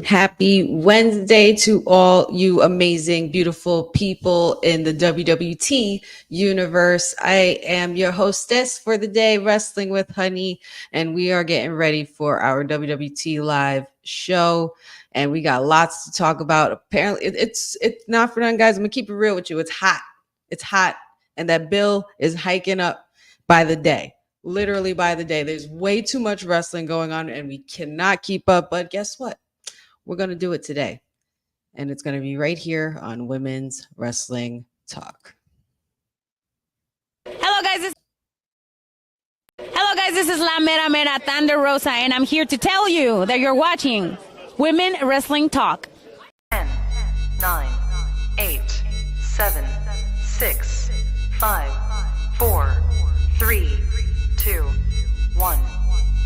Happy Wednesday to all you amazing, beautiful people in the WWT universe. I am your hostess for the day, Wrestling with Honey, and we are getting ready for our WWT live show. And we got lots to talk about. Apparently, it's not for none, guys. I'm gonna keep it real with you. It's hot. It's hot, and that bill is hiking up by the day. Literally by the day. There's way too much wrestling going on, and we cannot keep up. But guess what? We're going to do it today. And it's going to be right here on Women's Wrestling Talk. Hello, guys. This is La Mera Mera Thunder Rosa, and I'm here to tell you that you're watching Women Wrestling Talk. 10, 9, 8, 7, 6, 5, 4, 3, 2, 1,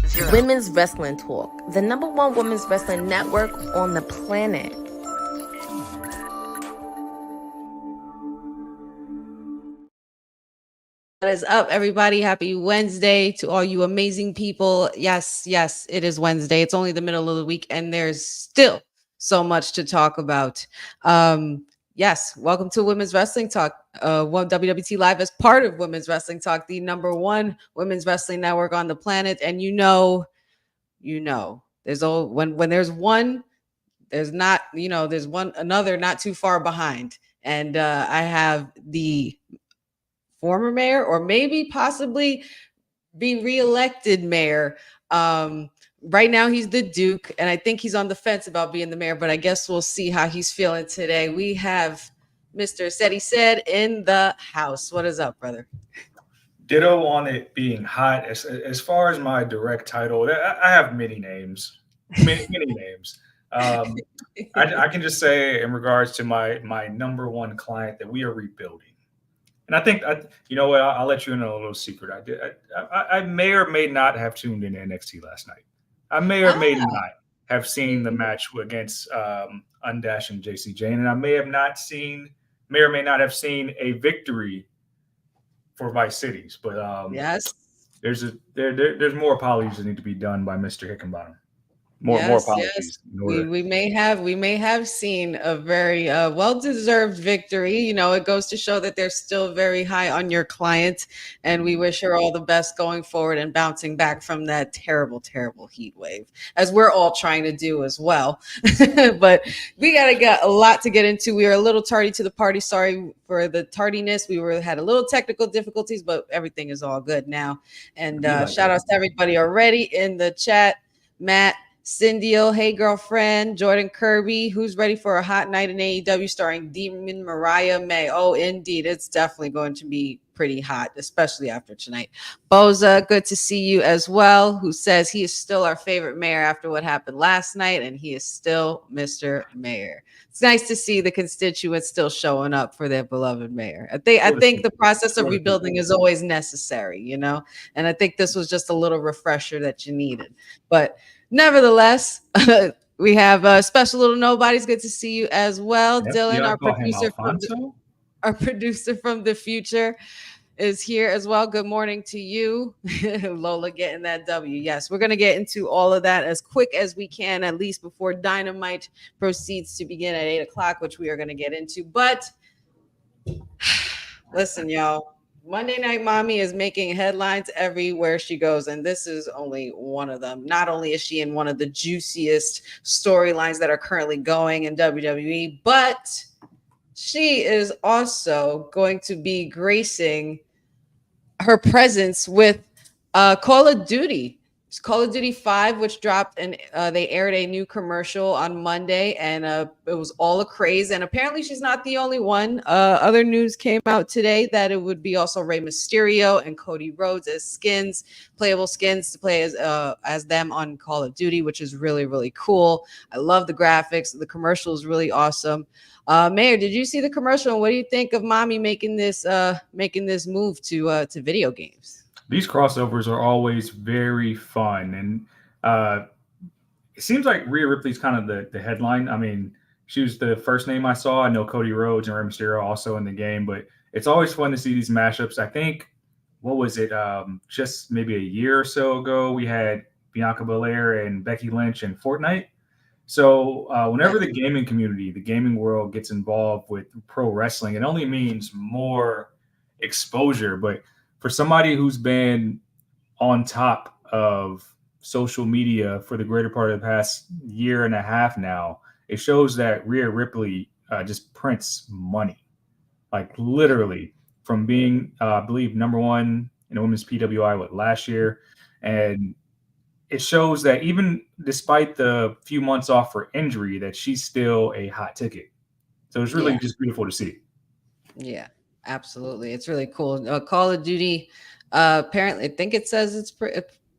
0. Women's Wrestling Talk, the #1 women's wrestling network on the planet. What is up, everybody? Happy Wednesday to all you amazing people. Yes, it is Wednesday. It's only the middle of the week, and there's still so much to talk about. Yes, welcome to Women's Wrestling Talk. WWT Live as part of Women's Wrestling Talk, the #1 women's wrestling network on the planet. And there's when there's one, there's not, there's another not too far behind. And I have the former mayor, or maybe possibly be reelected mayor. Right now he's the Duke, and I think he's on the fence about being the mayor, but I guess we'll see how he's feeling today. We have Mr. Said in the house. What is up, brother? Ditto on it being hot. As far as my direct title, I have many names, many names. I can just say in regards to my #1 client that we are rebuilding. And I think, you know what, I'll let you in on a little secret. I may or may not have tuned in NXT last night. I may or may not have seen the match against Undash and JC Jane, and I may or may not have seen a victory for Vice Cities. But Yes. there's more apologies that need to be done by Mr. Hickenbottom. More apologies. We may have seen a very well-deserved victory. It goes to show that they're still very high on your client, and we wish her all the best going forward and bouncing back from that terrible heat wave, as we're all trying to do as well. But we got a lot to get into. We were a little tardy to the party. Sorry for the tardiness. Had a little technical difficulties, but everything is all good now. And shout outs to everybody already in the chat. Matt, Cindy, hey girlfriend, Jordan Kirby, who's ready for a hot night in AEW starring Demon Mariah May. Oh, indeed, it's definitely going to be pretty hot, especially after tonight. Boza, good to see you as well, who says he is still our favorite mayor after what happened last night, and he is still Mr. Mayor. It's nice to see the constituents still showing up for their beloved mayor. I think the process of rebuilding is always necessary, and I think this was just a little refresher that you needed. But nevertheless, we have special little nobodies. Good to see you as well. Yep, Dylan, our producer from the future, is here as well. Good morning to you. Lola getting that W. Yes, we're going to get into all of that as quick as we can, at least before Dynamite proceeds to begin at 8 o'clock, which we are going to get into. But listen, y'all. Monday Night Mommy is making headlines everywhere she goes, and this is only one of them. Not only is she in one of the juiciest storylines that are currently going in WWE, but she is also going to be gracing her presence with Call of Duty. It's Call of Duty 5, which dropped, and they aired a new commercial on Monday, and it was all a craze. And apparently she's not the only one. Other news came out today that it would be also Rey Mysterio and Cody Rhodes as playable skins to play as them on Call of Duty, which is really, really cool. I love the graphics. The commercial is really awesome. Mayor, did you see the commercial? And what do you think of Mommy making this move to video games? These crossovers are always very fun, and it seems like Rhea Ripley's kind of the headline. I mean, she was the first name I saw. I know Cody Rhodes and Rey Mysterio also in the game, but it's always fun to see these mashups. I think, what was it, just maybe a year or so ago, we had Bianca Belair and Becky Lynch in Fortnite. So whenever the gaming community, the gaming world gets involved with pro wrestling, it only means more exposure. But for somebody who's been on top of social media for the greater part of the past year and a half now, it shows that Rhea Ripley just prints money, like literally from being, I believe, number one in the women's PWI last year, and it shows that even despite the few months off for injury, that she's still a hot ticket. So it's really Yeah. just beautiful to see. Yeah, absolutely. It's really cool. Call of Duty. Apparently, I think it says it's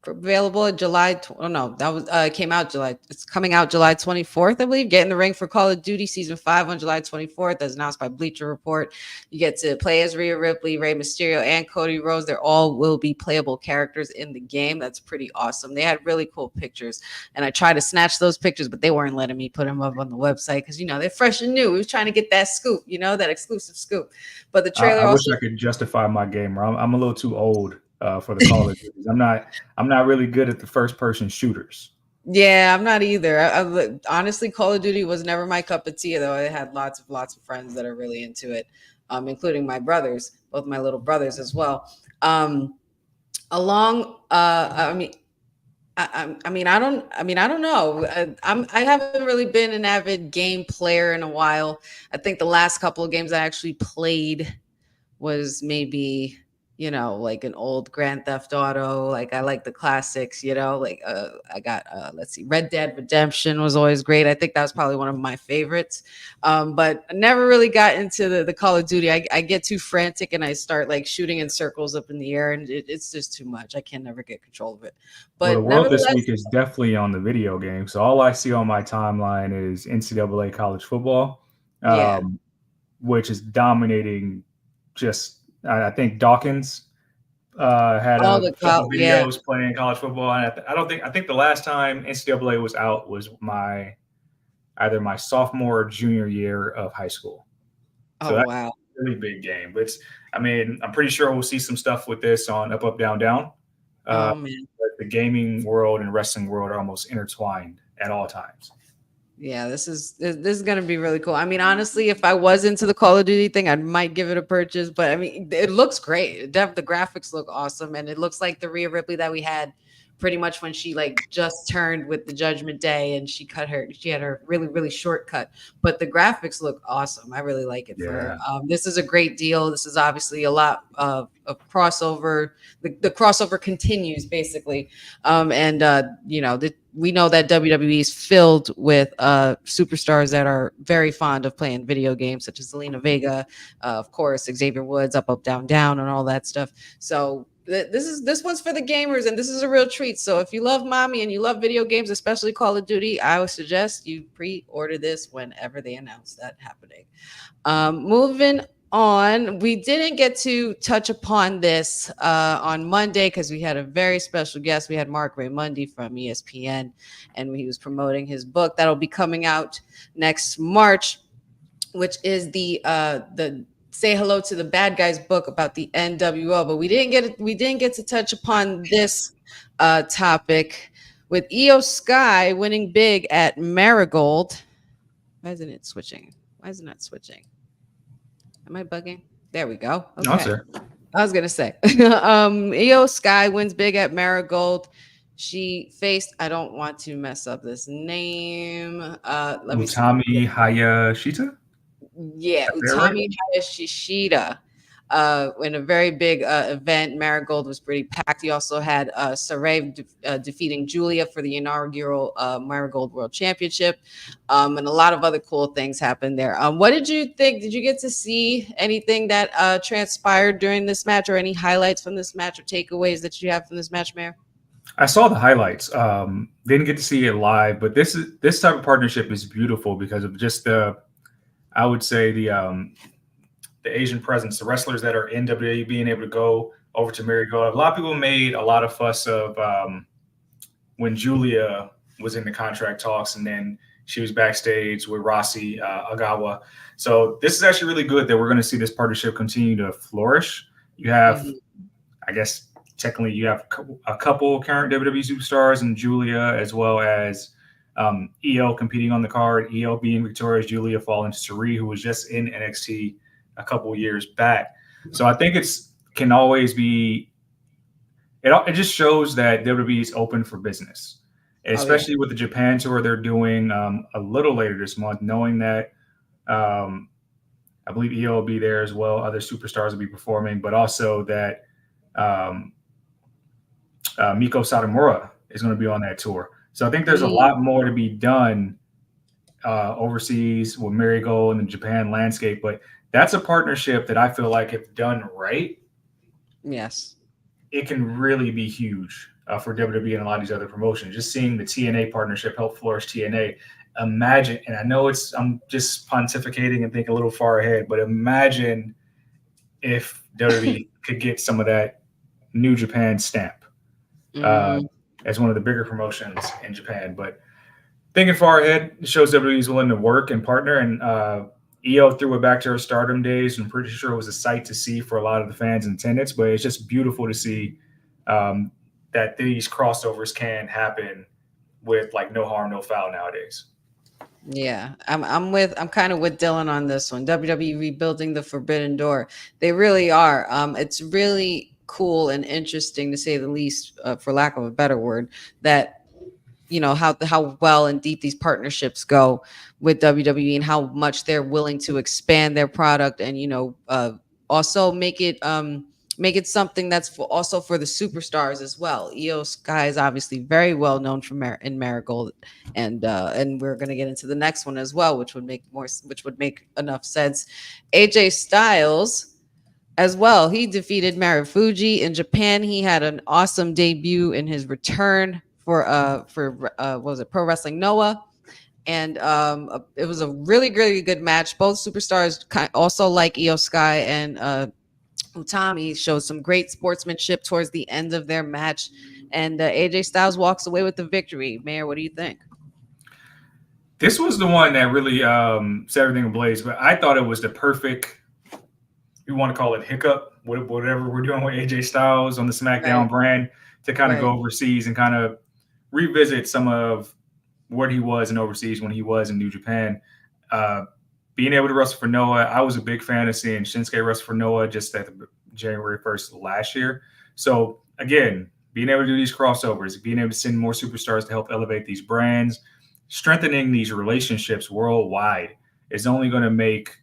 available in July. Oh no, that was it came out July. It's coming out July 24th, I believe. Get in the ring for Call of Duty Season 5 on July 24th, as announced by Bleacher Report. You get to play as Rhea Ripley, Rey Mysterio, and Cody Rhodes. They're all will be playable characters in the game. That's pretty awesome. They had really cool pictures, and I tried to snatch those pictures, but they weren't letting me put them up on the website because they're fresh and new. We was trying to get that scoop, that exclusive scoop. But the trailer I wish also I could justify my gamer. I'm a little too old for the Call of Duty. I'm not really good at the first person shooters. Yeah, I'm not either. Honestly, Call of Duty was never my cup of tea, though. I had lots of friends that are really into it, including my brothers, both my little brothers as well. Along, I mean, I don't know. I haven't really been an avid game player in a while. I think the last couple of games I actually played was maybe like an old Grand Theft Auto. Like I like the classics. Like I got let's see, Red Dead Redemption was always great. I think that was probably one of my favorites. But I never really got into the Call of Duty. I get too frantic and I start like shooting in circles up in the air, and it's just too much. I can never get control of it. Well, the But world this nevertheless, week is definitely on the video game. So all I see on my timeline is NCAA college football, yeah. which is dominating. Just I think Dawkins had All a the couple yeah. videos playing college football, and I think the last time NCAA was out was either my sophomore or junior year of high school. So Oh that's wow. a really big game. But I'm pretty sure we'll see some stuff with this on Up Up Down Down. Oh man. But the gaming world and wrestling world are almost intertwined at all times. Yeah, this is gonna be really cool. I mean, honestly, if I was into the Call of Duty thing, I might give it a purchase. But I mean, it looks great. The graphics look awesome, and it looks like the Rhea Ripley that we had pretty much when she like just turned with the Judgment Day, and she had her really short cut. But the graphics look awesome. I really like it for her. Yeah. This is a great deal. This is obviously a lot of crossover. The crossover continues basically, and we know that WWE is filled with superstars that are very fond of playing video games, such as Zelina Vega, of course, Xavier Woods, Up Up Down Down, and all that stuff. So this one's for the gamers, and this is a real treat. So if you love mommy and you love video games, especially Call of Duty, I would suggest you pre-order this whenever they announce that happening. Moving on, we didn't get to touch upon this on Monday because we had a very special guest. We had Mark Raymundi from ESPN, and he was promoting his book that'll be coming out next March, which is the Say Hello to the Bad Guys book about the NWO. But we didn't get to touch upon this topic with Io Sky winning big at Marigold. Why isn't it switching? Why is it not switching? Am I bugging? There we go. Okay. No, sir. I was gonna say, Io Sky wins big at Marigold. She faced. I don't want to mess up this name. Let me see. Utami Hayashita. Yeah, Utami Hayashishita. In a very big event, Marigold was pretty packed. He also had Sarray defeating Julia for the inaugural Marigold World Championship, and a lot of other cool things happened there. What did you think? Did you get to see anything that transpired during this match, or any highlights from this match, or takeaways that you have from this match, Mayor? I saw the highlights. Didn't get to see it live, but this type of partnership is beautiful because of just I would say the Asian presence, the wrestlers that are in WWE being able to go over to Marigold. A lot of people made a lot of fuss of when Julia was in the contract talks, and then she was backstage with Rossi Agawa. So this is actually really good that we're going to see this partnership continue to flourish. You have, I guess, technically you have a couple current WWE superstars and Julia, as well as EO competing on the card, EO being victorious, Julia falling to Sari, who was just in NXT a couple years back. So I think it's can always be. It just shows that WWE is open for business, Oh yeah. especially with the Japan tour they're doing a little later this month, knowing that um, I believe EO will be there as well. Other superstars will be performing, but also that um, Miko Satomura is going to be on that tour. So I think there's a Mm, lot more to be done overseas with Marigold and the Japan landscape. But that's a partnership that I feel like, if done right, yes. it can really be huge for WWE and a lot of these other promotions. Just seeing the TNA partnership help flourish TNA. Imagine, and I know I'm just pontificating and thinking a little far ahead, but imagine if WWE could get some of that New Japan stamp uh, Hmm. as one of the bigger promotions in Japan. But thinking far ahead, it shows WWE is willing to work and partner. And EO threw it back to her Stardom days. I'm pretty sure it was a sight to see for a lot of the fans in attendance. But it's just beautiful to see um, that these crossovers can happen with like no harm, no foul nowadays. Yeah, I'm kind of with Dylan on this one. WWE rebuilding the Forbidden Door. They really are. It's really cool and interesting to say the least, for lack of a better word, that how well and deep these partnerships go with WWE and how much they're willing to expand their product and also make it something that's also for the superstars as well. Io Sky is obviously very well known from in Marigold, and we're gonna get into the next one as well, which would make enough sense. AJ Styles as well. He defeated Marufuji in Japan. He had an awesome debut in his return for what was it, Pro Wrestling Noah. And it was a really, really good match. Both superstars also like Io Sky and Utami showed some great sportsmanship towards the end of their match. And AJ Styles walks away with the victory. Mayor, what do you think? This was the one that really set everything ablaze. But I thought it was the perfect, you want to call it hiccup, whatever we're doing with AJ Styles on the SmackDown Right, brand, to kind of right. go overseas and kind of revisit some of what he was in overseas when he was in New Japan. Uh, Being able to wrestle for Noah, I was a big fan of seeing Shinsuke wrestle for Noah just at January 1st last year. So again, being able to do these crossovers, being able to send more superstars to help elevate these brands, strengthening these relationships worldwide is only going to make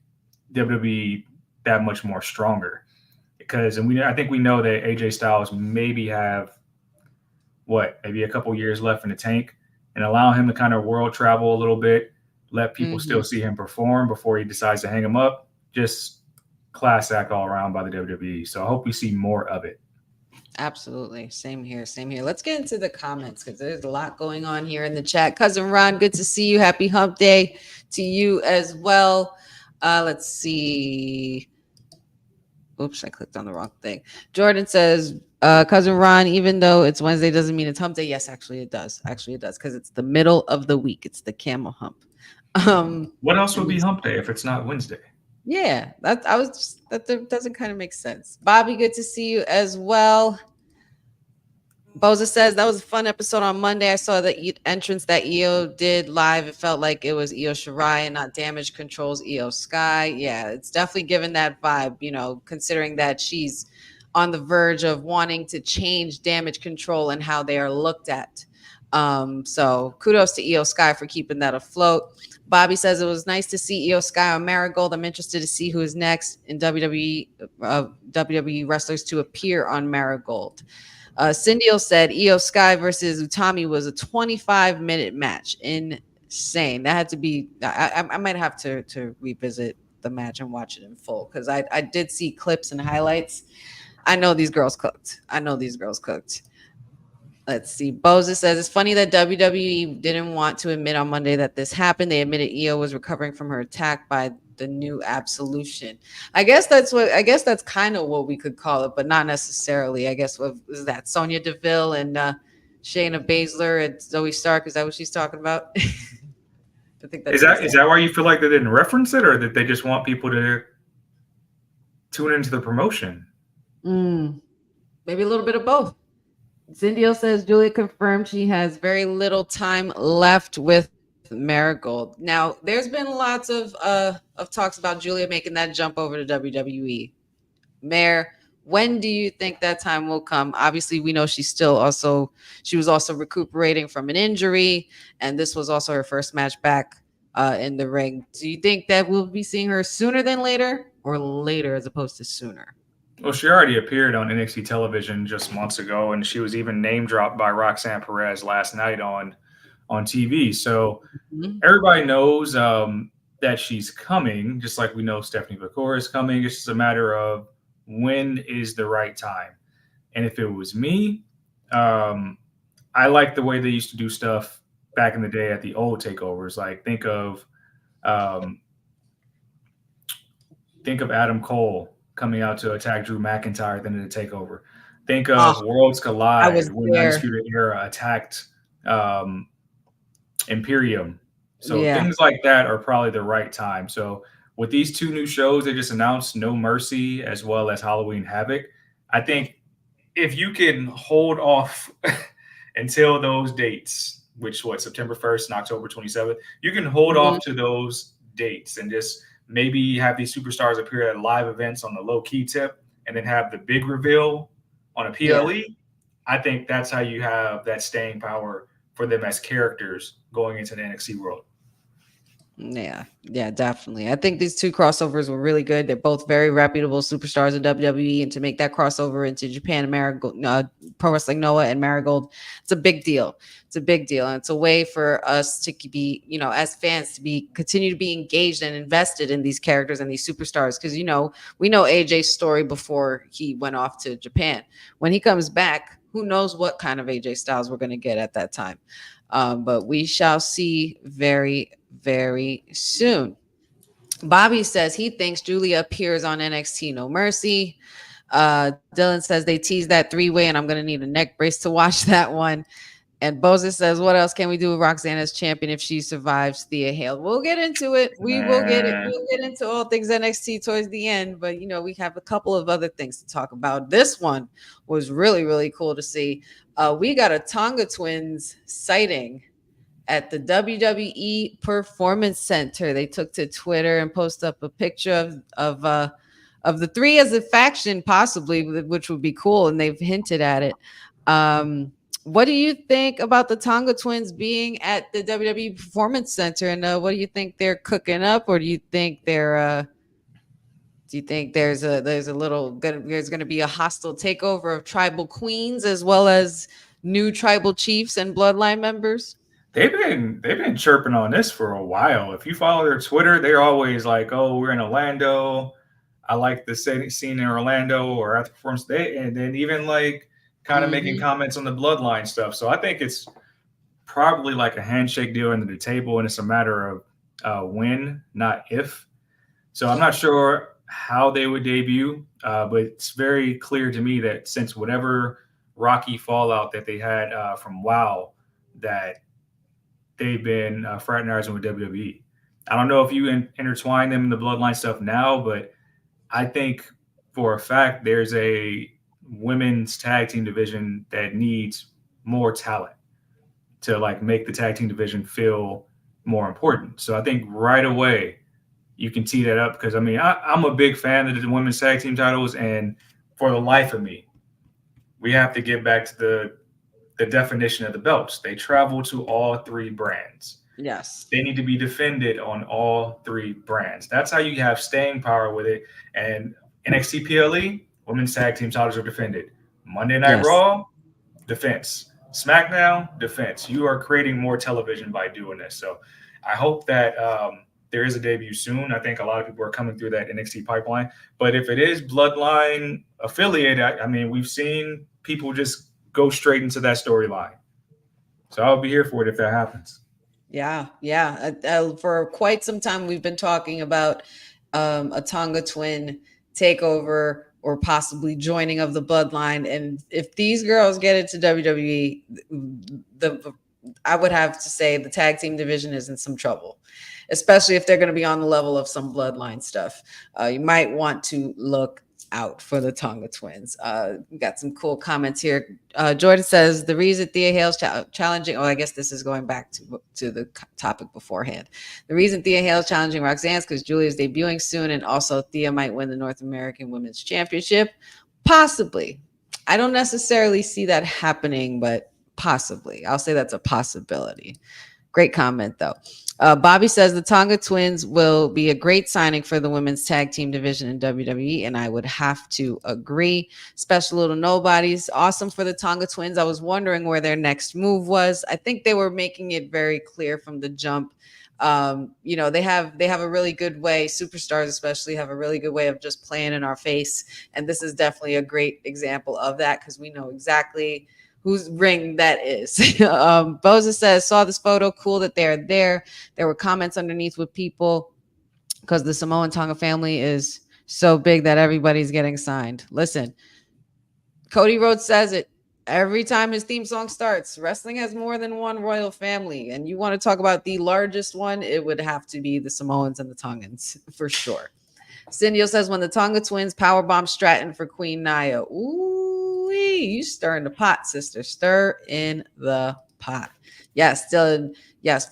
WWE that much more stronger. Because, I think we know that AJ Styles maybe have maybe a couple years left in the tank, and allow him to kind of world travel a little bit, let people Hmm. still see him perform before he decides to hang him up. Just class act all around by the WWE. So I hope we see more of it. Absolutely. Same here. Same here. Let's get into the comments because there's a lot going on here in the chat. Cousin Ron, good to see you. Happy hump day to you as well. Let's see. Oops, I clicked on the wrong thing. Jordan says, Cousin Ron, even though it's Wednesday, doesn't mean it's hump day. Yes, actually it does. Actually it does because it's the middle of the week. It's the camel hump. What else would And be it's, hump day if it's not Wednesday? yeah, that doesn't kind of make sense. Bobby, good to see you as well. Boza says that was a fun episode on Monday. I saw the entrance that EO did live. It felt like it was EO Shirai and not Damage Control's EO Sky. Yeah, it's definitely given that vibe, considering that she's on the verge of wanting to change Damage Control and how they are looked at. So kudos to EO Sky for keeping that afloat. Bobby says it was nice to see EO Sky on Marigold. I'm interested to see who is next in WWE wrestlers to appear on Marigold. Cindy said Io Sky versus Utami was a 25-minute match. Insane. That had to be. I might have to revisit the match and watch it in full because I did see clips and highlights. I know these girls cooked. Let's see. Boza says it's funny that WWE didn't want to admit on Monday that this happened. They admitted Io was recovering from her attack by the new absolution. I guess that's kind of what we could call it, but not necessarily. I guess what is that? Sonya Deville and Shayna Baszler and Zoe Stark. Is that what she's talking about? I think Is that's what that he's is saying. that why you feel like they didn't reference it, or that they just want people to tune into the promotion? Mm, maybe a little bit of both. Cindy says Julia confirmed she has very little time left with Marigold. Now, there's been lots of talks about Julia making that jump over to WWE. Mayor, when do you think that time will come? Obviously, we know she was also recuperating from an injury, and this was also her first match back in the ring. Do you think that we'll be seeing her sooner than later, or later as opposed to sooner? Well, she already appeared on NXT television just months ago, and she was even name dropped by Roxanne Perez last night on TV. So Mhm. everybody knows that she's coming, just like we know Stephanie McCoy is coming. It's just a matter of when is the right time. And if it was me, um, I like the way they used to do stuff back in the day at the old takeovers. Like um, think of Adam Cole coming out to attack Drew McIntyre then in the takeover. Think Oh, of Worlds I was Collide when there. Undisputed Era attacked um, Imperium. So Yeah. things like that are probably the right time. So with these two new shows they just announced, No Mercy as well as Halloween Havoc, I think if you can hold off until those dates, which what September 1st and October 27th, you can hold Mhm. off to those dates and just maybe have these superstars appear at live events on the low key tip and then have the big reveal on a Yeah. PLE. I think that's how you have that staying power for them as characters going into the NXT world. Yeah, yeah, definitely. I think these two crossovers were really good. They're both very reputable superstars in WWE, and to make that crossover into Japan, Marigold, Pro Wrestling Noah and Marigold, it's a big deal. It's a big deal, and it's a way for us to be, as fans, to be continue to be engaged and invested in these characters and these superstars. Because we know AJ's story before he went off to Japan. When he comes back, who knows what kind of AJ Styles we're going to get at that time. But we shall see very, very soon. Bobby says he thinks Julia appears on NXT No Mercy. Dylan says they teased that three-way, and I'm gonna need a neck brace to watch that one. And Boza says, "What else can we do with Roxanne as champion if she survives Thea Hale?" We'll get into it. We will get it. Nah. We'll get into all things NXT towards the end. But we have a couple of other things to talk about. This one was really, really cool to see. We got a Tonga Twins sighting at the WWE Performance Center. They took to Twitter and posted up a picture of the three as a faction, possibly, which would be cool, and they've hinted at it. What do you think about the Tonga Twins being at the WWE Performance Center, and what do you think they're cooking up, or do you think there's going to be a hostile takeover of tribal queens as well as new tribal chiefs and bloodline members? They've been chirping on this for a while. If you follow their Twitter, they're always like, "Oh, we're in Orlando. I like the scene in Orlando or at the performance day," and then even like kind of making Hmm. comments on the bloodline stuff. So I think it's probably like a handshake deal under the table, and it's a matter of when, not if. So I'm not sure how they would debut, but it's very clear to me that since whatever rocky fallout that they had from WoW, that they've been fraternizing with WWE. I don't know if you intertwine them in the bloodline stuff now, but I think for a fact there's a women's tag team division that needs more talent to like make the tag team division feel more important. So I think right away you can tee that up because I mean I'm a big fan of the women's tag team titles, and for the life of me, we have to get back to the definition of the belts. They travel to all three brands. Yes. They need to be defended on all three brands. That's how you have staying power with it. And NXT PLE, women's tag team titles are defended. Monday Night Yes. Raw, defense. SmackDown, defense. You are creating more television by doing this. So I hope that there is a debut soon. I think a lot of people are coming through that NXT pipeline. But if it is Bloodline affiliated, I mean, we've seen people just go straight into that storyline. So I'll be here for it if that happens. Yeah, yeah. For quite some time, we've been talking about a Tonga twin takeover or possibly joining of the bloodline. And if these girls get into WWE, the I would have to say the tag team division is in some trouble, especially if they're going to be on the level of some bloodline stuff. You might want to look out for the Tonga twins. We got some cool comments here. Jordan says the reason Thea Hale's challenging. Oh, I guess this is going back to the topic beforehand. The reason Thea Hale's challenging Roxanne is because Julia's debuting soon, and also Thea might win the North American Women's Championship. Possibly. I don't necessarily see that happening, but possibly. I'll say that's a possibility. Great comment, though. Bobby says the Tonga twins will be a great signing for the women's tag team division in WWE, and I would have to agree. Special little nobodies, awesome for the Tonga twins. I was wondering where their next move was. I think they were making it very clear from the jump. They have a really good way. Superstars especially have a really good way of just playing in our face, and this is definitely a great example of that because we know exactly whose ring that is. Boza says, saw this photo. Cool that they're there. There were comments underneath with people because the Samoan Tonga family is so big that everybody's getting signed. Listen, Cody Rhodes says it every time his theme song starts. Wrestling has more than one royal family. And you want to talk about the largest one, it would have to be the Samoans and the Tongans for sure. Cindy says, when the Tonga twins powerbomb Stratton for Queen Nia. Ooh, you stir in the pot, sister. Stir in the pot. Yes, Dylan. Yes,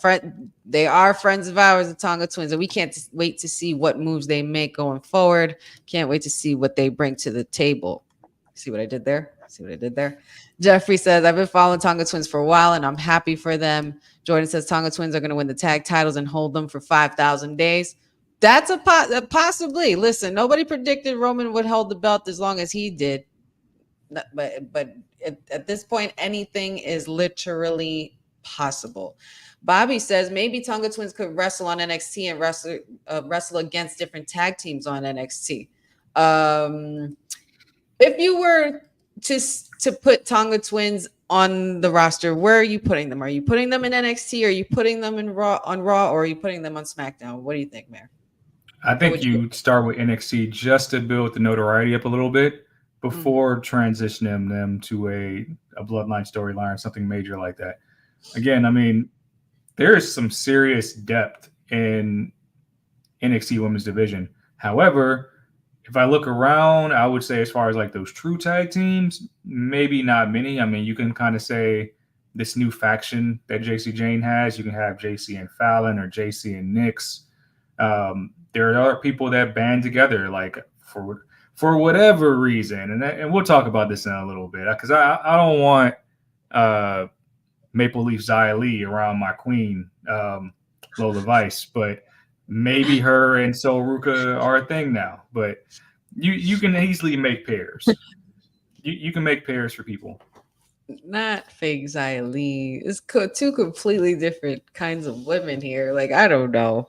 they are friends of ours, the Tonga twins, and we can't wait to see what moves they make going forward. Can't wait to see what they bring to the table. See what I did there? Jeffrey says, I've been following Tonga twins for a while, and I'm happy for them. Jordan says, Tonga twins are going to win the tag titles and hold them for 5,000 days. That's a possibly. Listen, nobody predicted Roman would hold the belt as long as he did. But at this point, anything is literally possible. Bobby says maybe Tonga twins could wrestle on NXT and wrestle against different tag teams on NXT. If you were to put Tonga twins on the roster, where are you putting them? Are you putting them in NXT? Are you putting them on Raw, or are you putting them on SmackDown? What do you think, Mayor? I think you start with NXT just to build the notoriety up a little bit before transitioning them to a bloodline storyline or something major like that. Again, I mean, there is some serious depth in NXT women's division. However, if I look around, I would say as far as like those true tag teams, maybe not many. I mean, you can kind of say this new faction that JC Jane has. You can have JC and Fallon or JC and Nyx. There are people that band together, like for whatever reason, and we'll talk about this in a little bit because I don't want Maple Leaf Xia Li around my queen Lola Vice, but maybe her and Sol Ruka are a thing now. But you can easily make pairs. You can make pairs for people. Not fake Xia Li. It's two completely different kinds of women here. Like I don't know.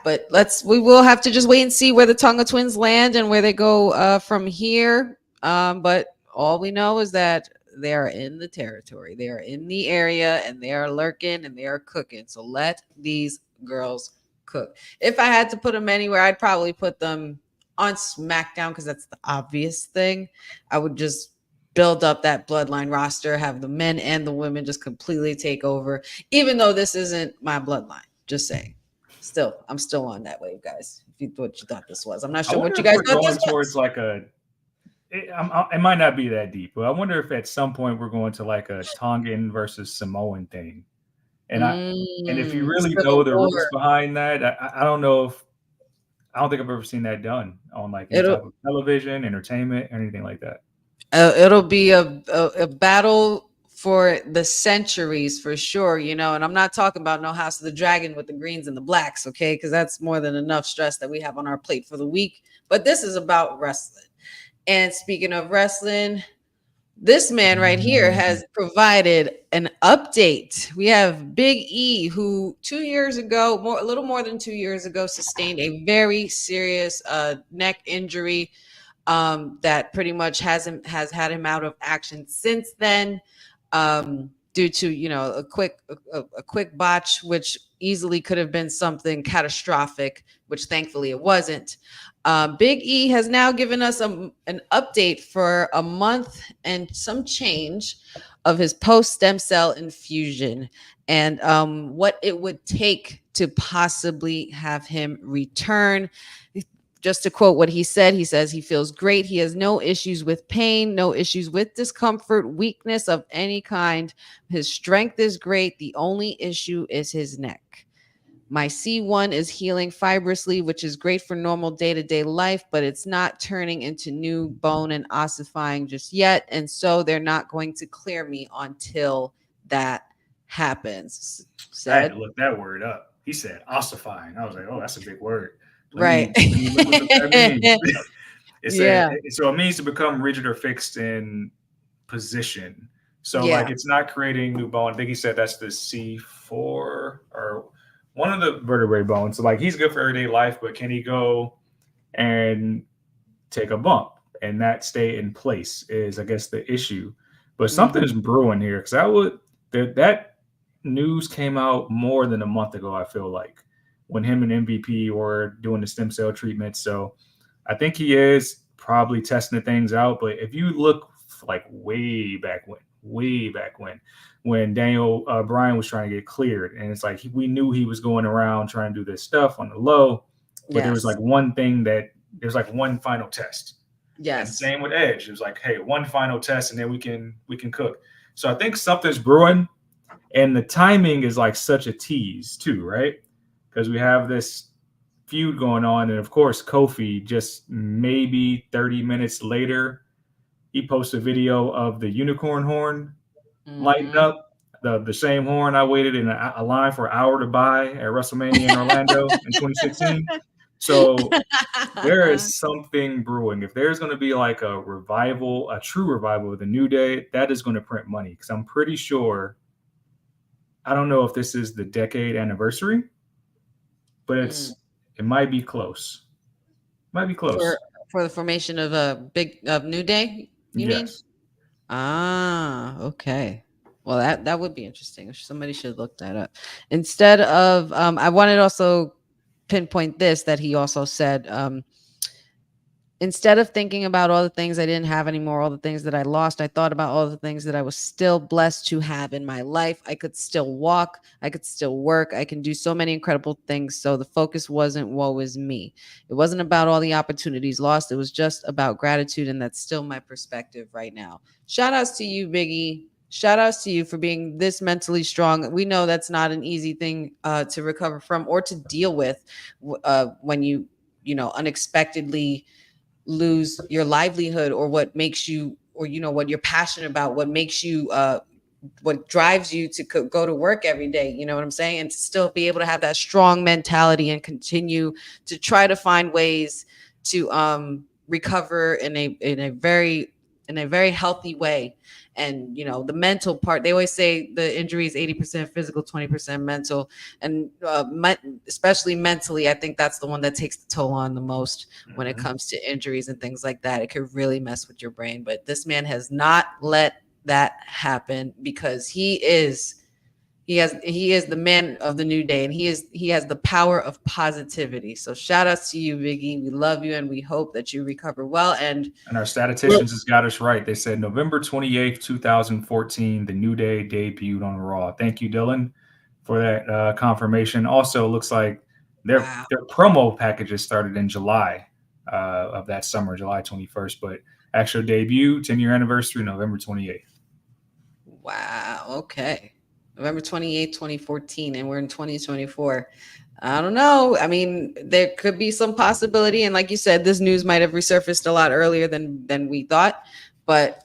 But we will have to just wait and see where the Tonga twins land and where they go from here. But all we know is that they are in the territory, they are in the area, and they are lurking and they are cooking. So let these girls cook. If I had to put them anywhere, I'd probably put them on SmackDown because that's the obvious thing. I would just build up that bloodline roster, have the men and the women just completely take over, even though this isn't my bloodline. Just saying. I'm still on that wave, guys. If you thought this was, I'm not sure what you guys thought this was. Towards like it might not be that deep, but I wonder if at some point we're going to like a Tongan versus Samoan thing. And if you really know the roots behind that, I don't know I don't think I've ever seen that done on like any type of television, entertainment, anything like that. It'll be a battle for the centuries for sure, and I'm not talking about no House of the Dragon with the greens and the blacks, okay? Because that's more than enough stress that we have on our plate for the week. But this is about wrestling. And speaking of wrestling, this man right here has provided an update. We have Big E, who 2 years ago, a little more than 2 years ago, sustained a very serious neck injury that pretty much has had him out of action since then. due to, a quick botch, which easily could have been something catastrophic, which thankfully it wasn't. Big E has now given us an update for a month and some change of his post stem cell infusion, and what it would take to possibly have him return. Just to quote what he said, he says he feels great. He has no issues with pain, no issues with discomfort, weakness of any kind. His strength is great. The only issue is his neck. My C1 is healing fibrously, which is great for normal day-to-day life, but it's not turning into new bone and ossifying just yet. And so they're not going to clear me until that happens. I had to Said. look that word up. He said ossifying. I was like, oh, that's a big word. Right. Let me look what that means. It said, Yeah. so it means to become rigid or fixed in position. So Yeah. like it's not creating new bone. I think he said that's the C4 or one of the vertebrae bones. So like he's good for everyday life, but can he go and take a bump and that stay in place is I guess the issue. But something is brewing here because that news came out more than a month ago, I feel like, when him and MVP were doing the stem cell treatment. So I think he is probably testing the things out. But if you look like way back when Daniel Bryan was trying to get cleared, and it's like we knew he was going around trying to do this stuff on the low, but there was Yes. like one thing that there's like one final test. And Yes. same with Edge. It was like, hey, one final test, and then we can cook. So I think something's brewing, and the timing is like such a tease too, right? Because we have this feud going on, and of course, Kofi just maybe 30 minutes later, he posts a video of the unicorn horn lighting Mhm. up. The same horn I waited in a line for an hour to buy at WrestleMania in Orlando in 2016. So there is something brewing. If there's going to be like a revival, a true revival of the New Day, that is going to print money because I'm pretty sure. I don't know if this is the decade anniversary, but it might be close. Might be for close. for the formation of a big of New Day, you mean? Yes. Okay. Well, that would be interesting. Somebody should look that up. Instead of, I wanted to also pinpoint this that he also said, instead of thinking about all the things I didn't have anymore, all the things that I lost, I thought about all the things that I was still blessed to have in my life. I could still walk, I could still work, I can do so many incredible things. So the focus wasn't woe is me. It wasn't about all the opportunities lost. It was just about gratitude. And that's still my perspective right now. Shout outs to you, Biggie. Shout outs to you for being this mentally strong. We know that's not an easy thing to recover from or to deal with when unexpectedly lose your livelihood or what makes you, or what you're passionate about, what makes you what drives you to go to work every day, you know what I'm saying, and to still be able to have that strong mentality and continue to try to find ways to recover in a very healthy way. And the mental part, they always say the injury is 80% physical, 20% mental. And especially mentally, I think that's the one that takes the toll on the most when it comes to injuries and things like that. It could really mess with your brain, but this man has not let that happen because he is the man of the New Day, and he has the power of positivity. So shout outs to you, Biggie. We love you and we hope that you recover well. And our statisticians has got us right. They said November 28th, 2014, the New Day debuted on Raw. Thank you, Dylan, for that confirmation. Also, looks like their promo packages started in July of that summer, July 21st, but actual debut, 10-year anniversary, November 28th. Wow. Okay. November 28th, 2014, and we're in 2024. I don't know. I mean, there could be some possibility. And like you said, this news might have resurfaced a lot earlier than we thought, but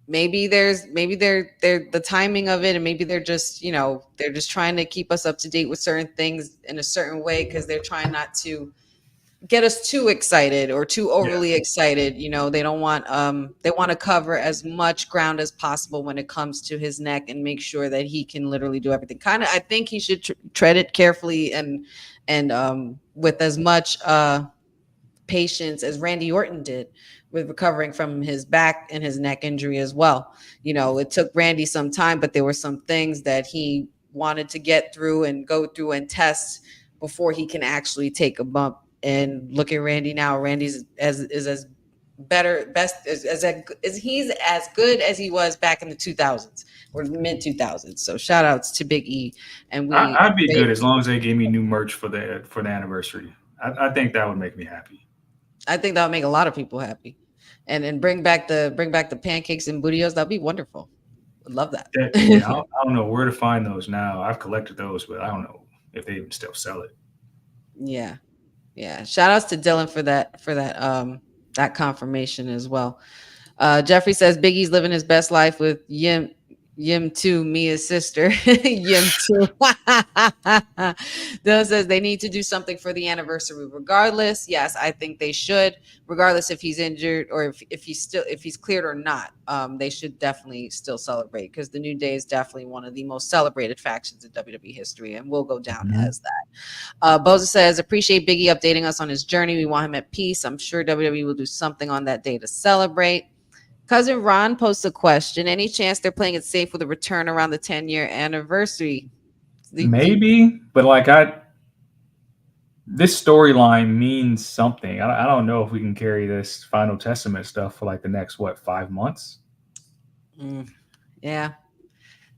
maybe they're the timing of it. And maybe they're just trying to keep us up to date with certain things in a certain way, because they're trying not to get us too excited or too overly excited. They don't want they want to cover as much ground as possible when it comes to his neck and make sure that he can literally do everything. Kind of, I think he should tread it carefully and with as much patience as Randy Orton did with recovering from his back and his neck injury as well. You know, it took Randy some time, but there were some things that he wanted to get through and go through and test before he can actually take a bump. And look at Randy now. Randy's as better best as he's as good as he was back in the 2000s or mid 2000s. So shout outs to Big E, and I'd be good as long as they gave me new merch for the anniversary. I think that would make me happy. I think that would make a lot of people happy, and bring back the pancakes and bootios. That'd be wonderful. Would love that. Yeah, I don't know where to find those now. I've collected those, but I don't know if they even still sell it. Yeah, yeah. Shout outs to Dylan for that confirmation as well. Jeffrey says Biggie's living his best life with Yim 2, Mia's sister. Yim 2. Dylan says they need to do something for the anniversary regardless. Yes, I think they should, regardless if he's injured or if he's cleared or not. They should definitely still celebrate because the New Day is definitely one of the most celebrated factions in WWE history and will go down as that. Boza says, appreciate Biggie updating us on his journey. We want him at peace. I'm sure WWE will do something on that day to celebrate. Cousin Ron posts a question. Any chance they're playing it safe with a return around the 10-year anniversary? Maybe, but this storyline means something. I don't know if we can carry this Final Testament stuff for like the next 5 months. Yeah,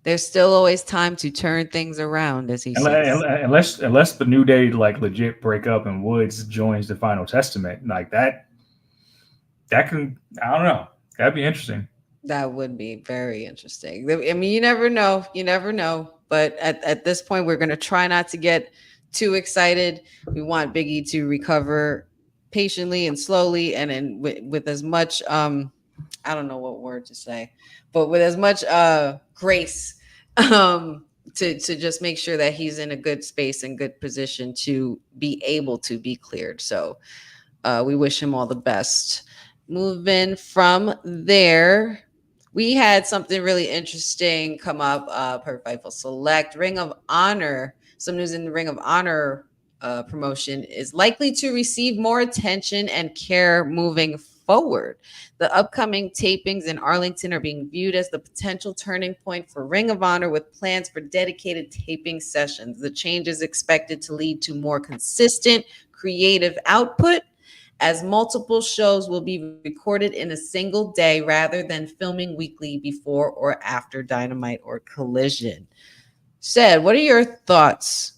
there's still always time to turn things around, as he says. Unless the New Day like legit break up and Woods joins the Final Testament, like that can, I don't know. That'd be interesting. That would be very interesting. I mean, you never know. You never know. But at this point, we're going to try not to get too excited. We want Biggie to recover patiently and slowly and with as much, I don't know what word to say, but with as much grace to just make sure that he's in a good space and good position to be able to be cleared. So we wish him all the best. Moving from there, we had something really interesting come up per Fightful Select. Ring of Honor, some news in the Ring of Honor promotion is likely to receive more attention and care moving forward. The upcoming tapings in Arlington are being viewed as the potential turning point for Ring of Honor with plans for dedicated taping sessions. The change is expected to lead to more consistent creative output as multiple shows will be recorded in a single day rather than filming weekly before or after Dynamite or Collision. Said, what are your thoughts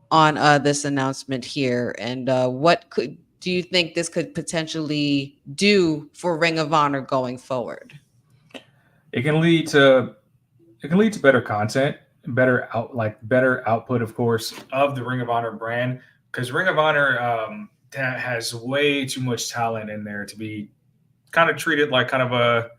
on this announcement here, and what do you think this could potentially do for Ring of Honor going forward? It can lead to better content, better output, of course, of the Ring of Honor brand, because Ring of Honor that has way too much talent in there to be kind of treated like kind of a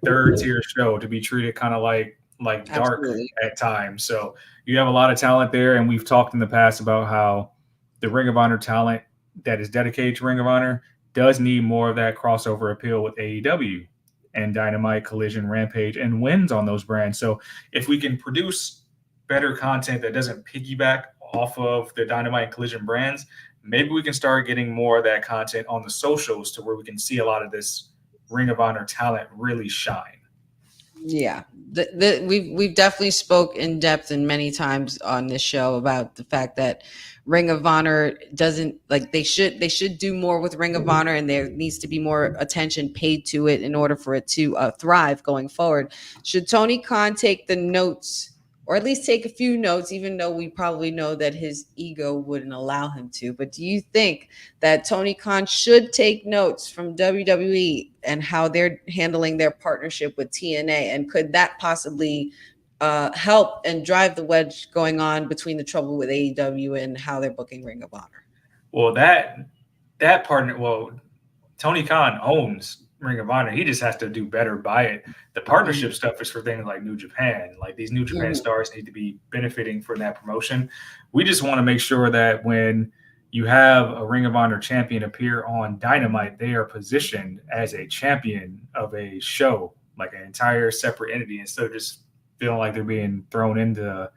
third tier show, to be treated kind of like dark Absolutely. at times. So you have a lot of talent there, and we've talked in the past about how the Ring of Honor talent that is dedicated to Ring of Honor does need more of that crossover appeal with AEW and Dynamite, Collision, Rampage, and wins on those brands. So if we can produce better content that doesn't piggyback off of the Dynamite and Collision brands, maybe we can start getting more of that content on the socials to where we can see a lot of this Ring of Honor talent really shine. Yeah, we've definitely spoke in depth and many times on this show about the fact that Ring of Honor doesn't, like, they should do more with Ring of Honor, and there needs to be more attention paid to it in order for it to thrive going forward. Should Tony Khan take the notes, or at least take a few notes, even though we probably know that his ego wouldn't allow him to? But do you think that Tony Khan should take notes from WWE and how they're handling their partnership with TNA? And could that possibly help and drive the wedge going on between the trouble with AEW and how they're booking Ring of Honor? Well, that partner, Tony Khan owns Ring of Honor. He just has to do better by it. The partnership stuff is for things like New Japan. Like, these New Japan stars need to be benefiting from that promotion. We just want to make sure that when you have a Ring of Honor champion appear on Dynamite, they are positioned as a champion of a show, like an entire separate entity, instead of just feeling like they're being thrown into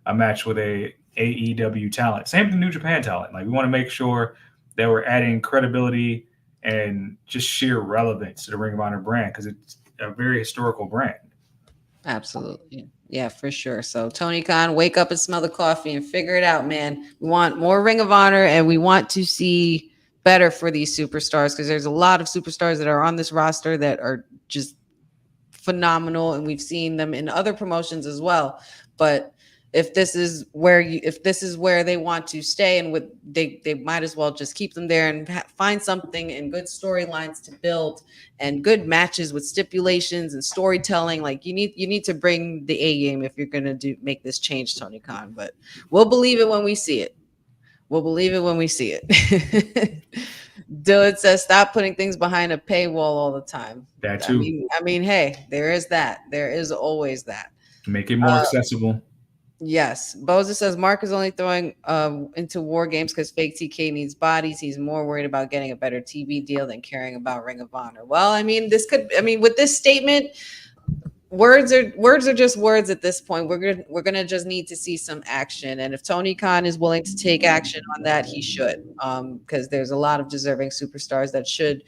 a match with a AEW talent. Same with the New Japan talent. Like, we want to make sure that were adding credibility and just sheer relevance to the Ring of Honor brand because it's a very historical brand. Absolutely. Yeah, for sure. So Tony Khan, wake up and smell the coffee and figure it out, man. We want more Ring of Honor and we want to see better for these superstars because there's a lot of superstars that are on this roster that are just phenomenal and we've seen them in other promotions as well. But if this is where they want to stay and with they might as well just keep them there and find something and good storylines to build and good matches with stipulations and storytelling. Like you need to bring the A game if you're going to do make this change, Tony Khan. But we'll believe it when we see it. We'll believe it when we see it. Dylan says, "Stop putting things behind a paywall all the time." That too. I mean, hey, there is that. There is always that. Make it more accessible. Yes, Boza says Mark is only throwing into war games because fake TK needs bodies. He's more worried about getting a better TV deal than caring about Ring of Honor. Well, I mean, with this statement, words are just words at this point. We're gonna just need to see some action, and if Tony Khan is willing to take action on that, he should, because there's a lot of deserving superstars that should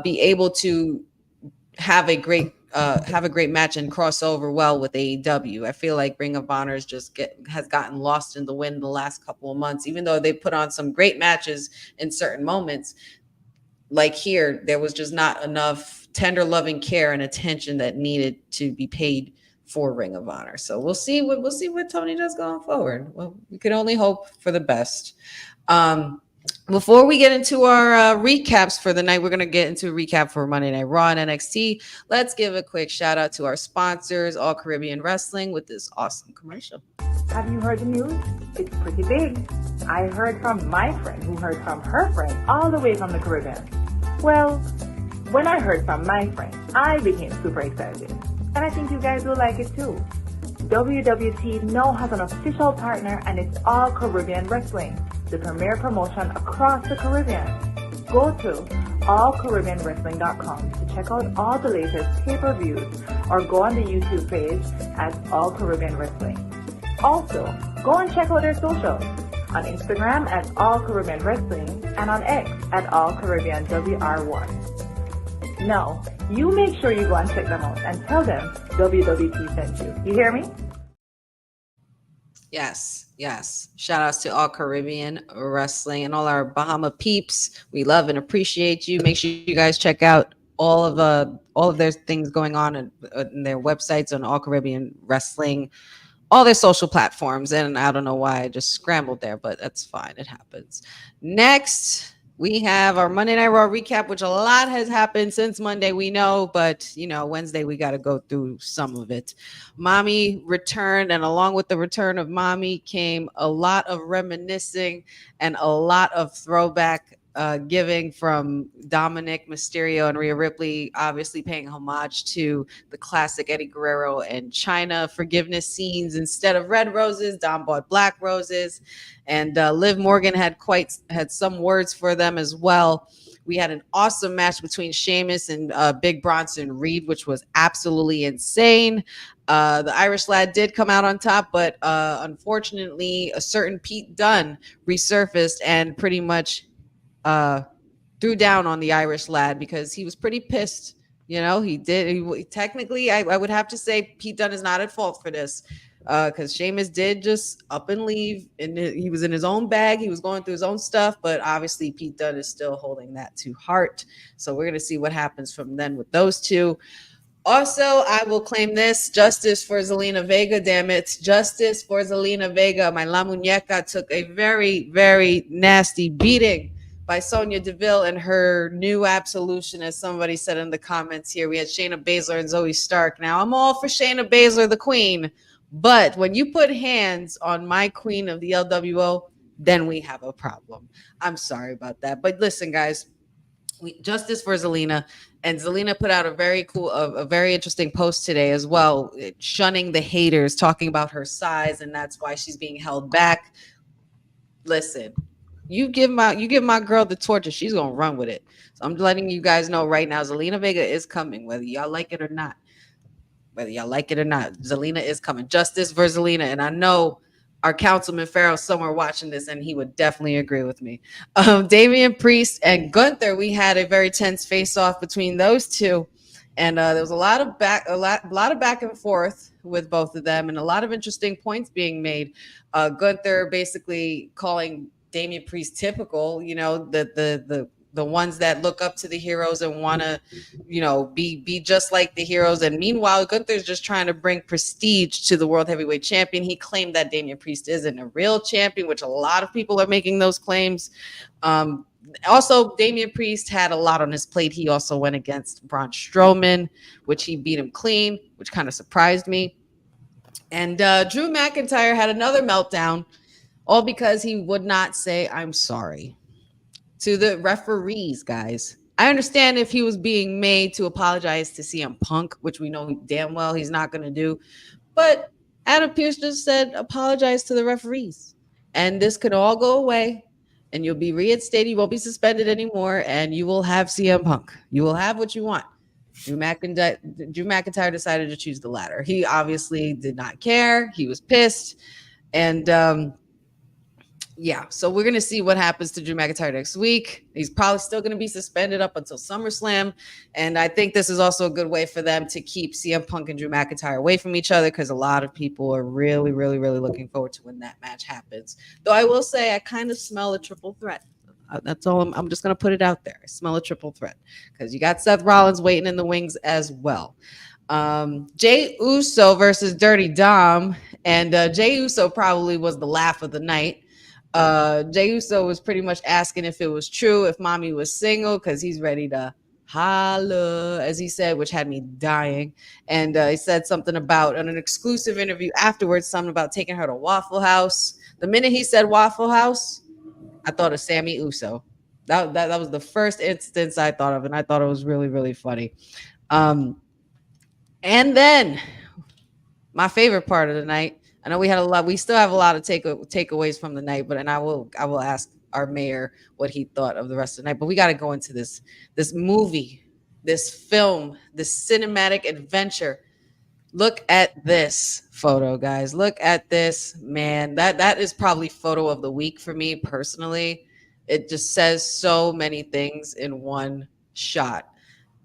be able to have a great match and cross over well with AEW. I feel like Ring of Honor has gotten lost in the wind the last couple of months, even though they put on some great matches in certain moments. Like here, there was just not enough tender loving care and attention that needed to be paid for Ring of Honor. So we'll see what Tony does going forward. Well, we can only hope for the best. Before we get into our recaps for the night, we're going to get into a recap for Monday Night Raw and NXT. Let's give a quick shout out to our sponsors, All Caribbean Wrestling, with this awesome commercial. Have you heard the news? It's pretty big. I heard from my friend who heard from her friend all the way from the Caribbean. Well, when I heard from my friend, I became super excited. And I think you guys will like it too. WWT now has an official partner and it's All Caribbean Wrestling, the premier promotion across the Caribbean. Go to allcaribbeanwrestling.com to check out all the latest pay-per-views or go on the YouTube page at All Caribbean Wrestling. Also, go and check out their socials on Instagram at All Caribbean Wrestling and on X at All Caribbean WR1. Now, you make sure you go and check them out and tell them WWT sent you. You hear me? Yes. Shout outs to All Caribbean Wrestling and all our Bahama peeps. We love and appreciate you. Make sure you guys check out all of their things going on in their websites on All Caribbean Wrestling, all their social platforms. And I don't know why I just scrambled there, but that's fine. It happens. Next, we have our Monday Night Raw recap, which a lot has happened since Monday, we know, but Wednesday we got to go through some of it. Mommy returned, and along with the return of Mommy came a lot of reminiscing and a lot of throwback giving from Dominic Mysterio and Rhea Ripley, obviously paying homage to the classic Eddie Guerrero and China forgiveness scenes. Instead of red roses, Dom bought black roses, and Liv Morgan had some words for them as well. We had an awesome match between Sheamus and Big Bronson Reed, which was absolutely insane. The Irish lad did come out on top, but unfortunately, a certain Pete Dunne resurfaced and pretty much threw down on the Irish lad because he was pretty pissed. Technically, I would have to say Pete Dunne is not at fault for this because Sheamus did just up and leave, and he was in his own bag. He was going through his own stuff, but obviously Pete Dunne is still holding that to heart. So we're going to see what happens from then with those two. Also, I will claim this. Justice for Zelina Vega, damn it. Justice for Zelina Vega. My La Muñeca took a very, very nasty beating by Sonya Deville and her new absolution, as somebody said in the comments here. We had Shayna Baszler and Zoe Stark. Now, I'm all for Shayna Baszler, the queen, but when you put hands on my queen of the LWO, then we have a problem. I'm sorry about that. But listen, guys, justice for Zelina. And Zelina put out a very interesting post today as well, shunning the haters, talking about her size, and that's why she's being held back. Listen, you give my girl the torch and she's gonna run with it. So I'm letting you guys know right now, Zelina Vega is coming, whether y'all like it or not. Zelina is coming. Justice for Zelina. And I know our councilman Farrell somewhere watching this, and he would definitely agree with me. Damian Priest and Gunther, we had a very tense face off between those two, and there was a lot of back and forth with both of them, and a lot of interesting points being made. Gunther basically calling Damian Priest typical, the ones that look up to the heroes and want to, be just like the heroes. And meanwhile, Gunther's just trying to bring prestige to the world heavyweight champion. He claimed that Damian Priest isn't a real champion, which a lot of people are making those claims. Also, Damian Priest had a lot on his plate. He also went against Braun Strowman, which he beat him clean, which kind of surprised me. And Drew McIntyre had another meltdown, all because he would not say, "I'm sorry," to the referees, guys. I understand if he was being made to apologize to CM Punk, which we know damn well he's not going to do. But Adam Pearce just said, apologize to the referees. And this could all go away. And you'll be reinstated. You won't be suspended anymore. And you will have CM Punk. You will have what you want. Drew McIntyre decided to choose the latter. He obviously did not care. He was pissed. And yeah, so we're going to see what happens to Drew McIntyre next week. He's probably still going to be suspended up until SummerSlam. And I think this is also a good way for them to keep CM Punk and Drew McIntyre away from each other, because a lot of people are really, really, really looking forward to when that match happens. Though I will say I kind of smell a triple threat. That's all. I'm just going to put it out there. I smell a triple threat because you got Seth Rollins waiting in the wings as well. Jey Uso versus Dirty Dom. And Jey Uso probably was the laugh of the night. Jey Uso was pretty much asking if it was true, if mommy was single, because he's ready to holla, as he said, which had me dying. And he said something about, in an exclusive interview afterwards, something about taking her to Waffle House. The minute he said Waffle House, I thought of Sammy Uso. That was the first instance I thought of, and I thought it was really, really funny. And then my favorite part of the night. I know we had a lot. We still have a lot of takeaways from the night, but I will ask our mayor what he thought of the rest of the night. But we got to go into this movie, this film, this cinematic adventure. Look at this photo, guys. Look at this, man. That is probably photo of the week for me personally. It just says so many things in one shot.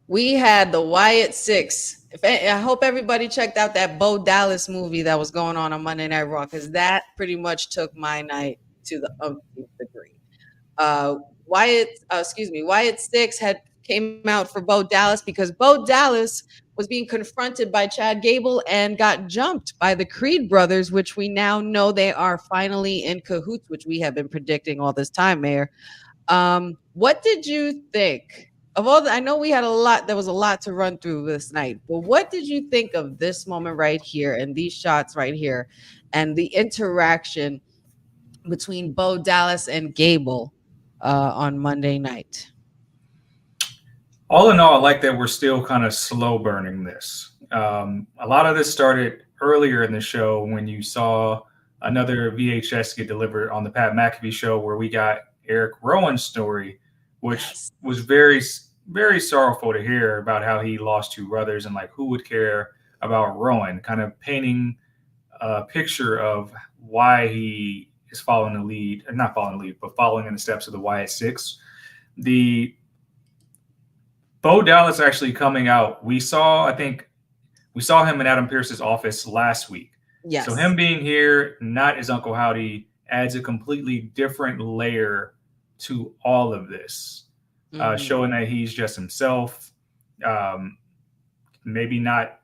We had the Wyatt Six. I hope everybody checked out that Bo Dallas movie that was going on Monday Night Raw, because that pretty much took my night to the umpteenth degree. Wyatt Six came out for Bo Dallas because Bo Dallas was being confronted by Chad Gable and got jumped by the Creed brothers, which we now know they are finally in cahoots, which we have been predicting all this time, Mayor. What did you think of all I know we had there was a lot to run through this night, but what did you think of this moment right here and these shots right here and the interaction between Bo Dallas and Gable on Monday night? All in all, I like that we're still kind of slow burning this. A lot of this started earlier in the show when you saw another VHS get delivered on the Pat McAfee show, where we got Eric Rowan's story, which was very, very sorrowful to hear about how he lost two brothers, and like, who would care about Rowan, kind of painting a picture of why he is following the lead, or not following the lead, but following in the steps of the Wyatt Six. The Bo Dallas actually coming out, I think we saw him in Adam Pearce's office last week. Yes. So him being here, not as Uncle Howdy, adds a completely different layer to all of this, showing that he's just himself, maybe not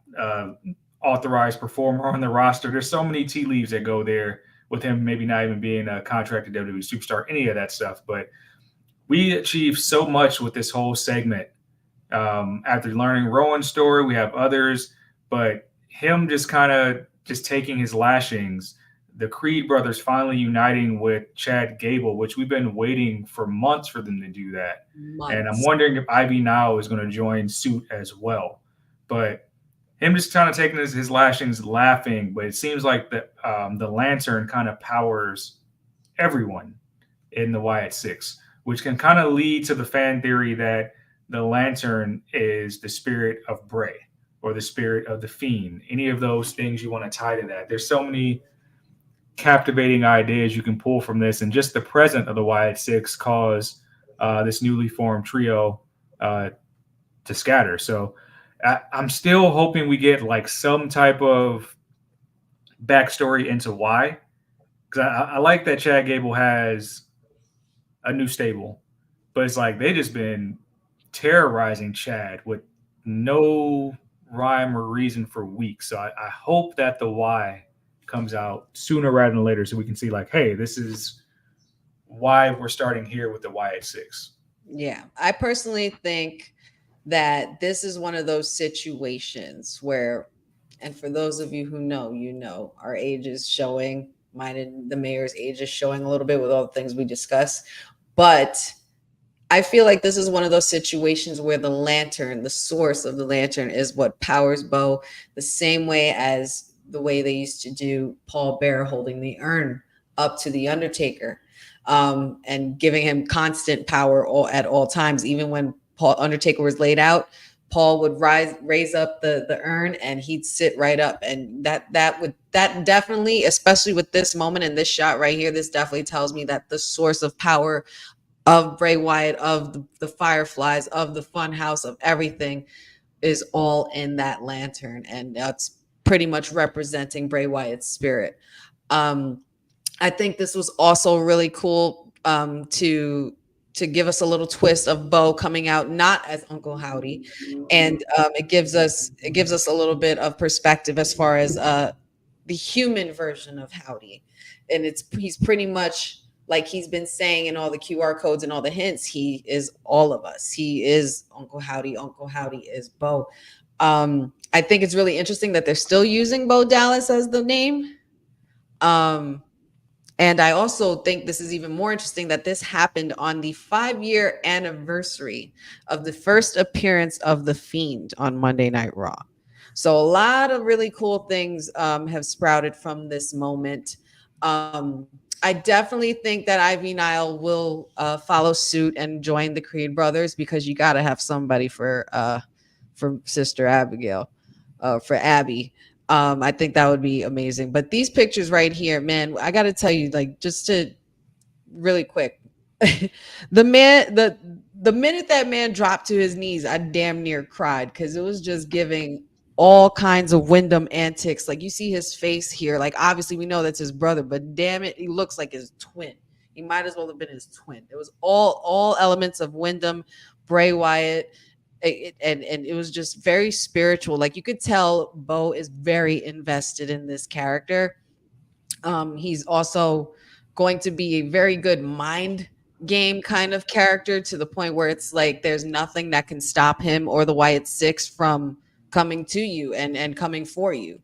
authorized performer on the roster. There's so many tea leaves that go there with him maybe not even being a contracted WWE superstar, any of that stuff. But we achieved so much with this whole segment. After learning Rowan's story, we have others, but him just kind of just taking his lashings, the Creed brothers finally uniting with Chad Gable, which we've been waiting for months for them to do that. And I'm wondering if Ivy Now is going to join suit as well. But him just kind of taking his lashings, laughing, but it seems like the lantern kind of powers everyone in the Wyatt Six, which can kind of lead to the fan theory that the lantern is the spirit of Bray or the spirit of the Fiend. Any of those things you want to tie to that. There's so many captivating ideas you can pull from this, and just the present of the Wyatt Six cause this newly formed trio uh, to scatter. So I'm still hoping we get like some type of backstory into why, because I like that Chad Gable has a new stable, but it's like they just been terrorizing Chad with no rhyme or reason for weeks. So I hope that the why comes out sooner rather than later, so we can see like, hey, this is why we're starting here with the Wyatt Six. Yeah, I personally think that this is one of those situations where, and for those of you who know, you know, our age is showing, mine and the mayor's age is showing a little bit with all the things we discuss. But I feel like this is one of those situations where the lantern, the source of the lantern, is what powers Bo, the same way as the way they used to do Paul Bear holding the urn up to the Undertaker, and giving him constant power at all times. Even when Paul Undertaker was laid out, Paul would raise up the urn, and he'd sit right up, and that definitely, especially with this moment and this shot right here, this definitely tells me that the source of power of Bray Wyatt, of the Fireflies, of the Funhouse, of everything is all in that lantern, and that's pretty much representing Bray Wyatt's spirit. Um, I think this was also really cool, to give us a little twist of Bo coming out not as Uncle Howdy, and it gives us a little bit of perspective as far as the human version of Howdy, and he's pretty much like he's been saying in all the QR codes and all the hints. He is all of us. He is Uncle Howdy. Uncle Howdy is Bo. I think it's really interesting that they're still using Bo Dallas as the name. Um, and I also think this is even more interesting that this happened on the 5-year anniversary of the first appearance of The Fiend on Monday Night Raw. So a lot of really cool things have sprouted from this moment. I definitely think that Ivy Nile will follow suit and join the Creed brothers, because you got to have somebody for Sister Abigail, for Abby. I think that would be amazing. But these pictures right here, man, I got to tell you, like, just to really quick, the minute that man dropped to his knees, I damn near cried, because it was just giving all kinds of Wyndham antics. Like, you see his face here. Like, obviously we know that's his brother, but damn it, he looks like his twin. He might as well have been his twin. It was all elements of Wyndham, Bray Wyatt. And it was just very spiritual. Like, you could tell Bo is very invested in this character. He's also going to be a very good mind game kind of character, to the point where it's like there's nothing that can stop him or the Wyatt Six from coming to you and coming for you.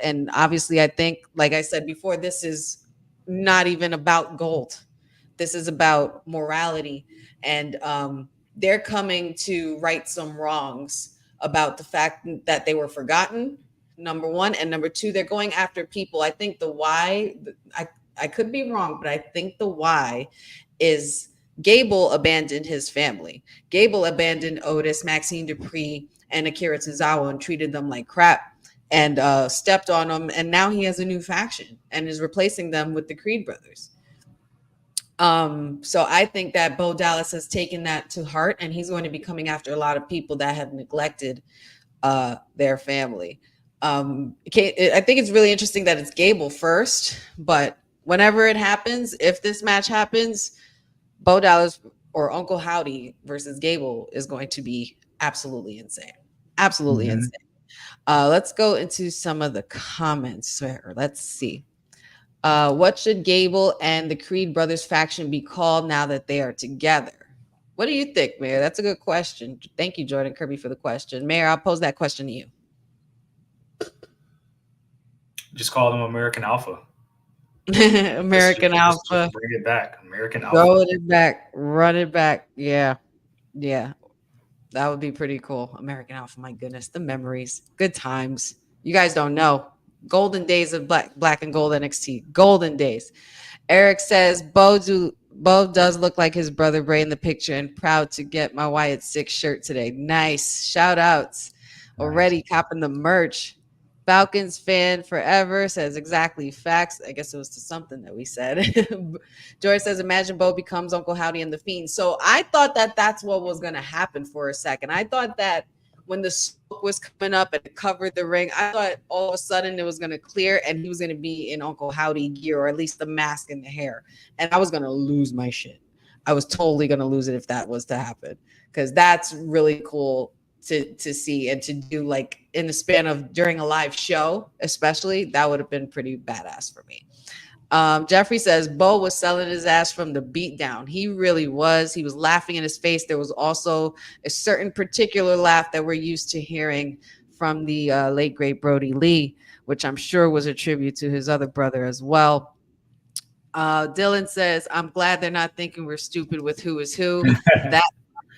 And obviously, I think, like I said before, this is not even about gold. This is about morality, and they're coming to right some wrongs about the fact that they were forgotten, number one, and number two, they're going after people. I think the why, I could be wrong, but I think the why is Gable abandoned his family. Gable abandoned Otis, Maxine Dupree, and Akira Tozawa, and treated them like crap, and stepped on them, and now he has a new faction and is replacing them with the Creed brothers. So I think that Bo Dallas has taken that to heart, and he's going to be coming after a lot of people that have neglected their family. I think it's really interesting that it's Gable first, but whenever it happens, if this match happens, Bo Dallas or Uncle Howdy versus Gable is going to be absolutely insane. Absolutely Mhm. insane. Let's go into some of the comments. Let's see. What should Gable and the Creed brothers faction be called now that they are together? What do you think, Mayor? That's a good question. Thank you, Jordan Kirby, for the question. Mayor, I'll pose that question to you. Just call them American Alpha. American Alpha. Just bring it back, American Alpha. Throw it back. Run it back. Yeah. Yeah. That would be pretty cool. American Alpha, my goodness. The memories. Good times. You guys don't know. Golden days of black and gold NXT. Golden days. Eric says, Bo does look like his brother Bray in the picture, and proud to get my Wyatt Six shirt today. Nice. Shout outs. Nice. Already copping the merch. Falcons fan forever says exactly facts. I guess it was to something that we said. George says, imagine Bo becomes Uncle Howdy and the Fiend. So I thought that that's what was going to happen for a second. I thought that when the smoke was coming up and it covered the ring, I thought all of a sudden it was going to clear and he was going to be in Uncle Howdy gear, or at least the mask and the hair. And I was going to lose my shit. I was totally going to lose it if that was to happen, because that's really cool to see and to do, like in the span of during a live show, especially. That would have been pretty badass for me. Jeffrey says Bo was selling his ass from the beatdown. He really was. He was laughing in his face. There was also a certain particular laugh that we're used to hearing from the late great Brody Lee, which I'm sure was a tribute to his other brother as well. Dylan says, I'm glad they're not thinking we're stupid with who is who.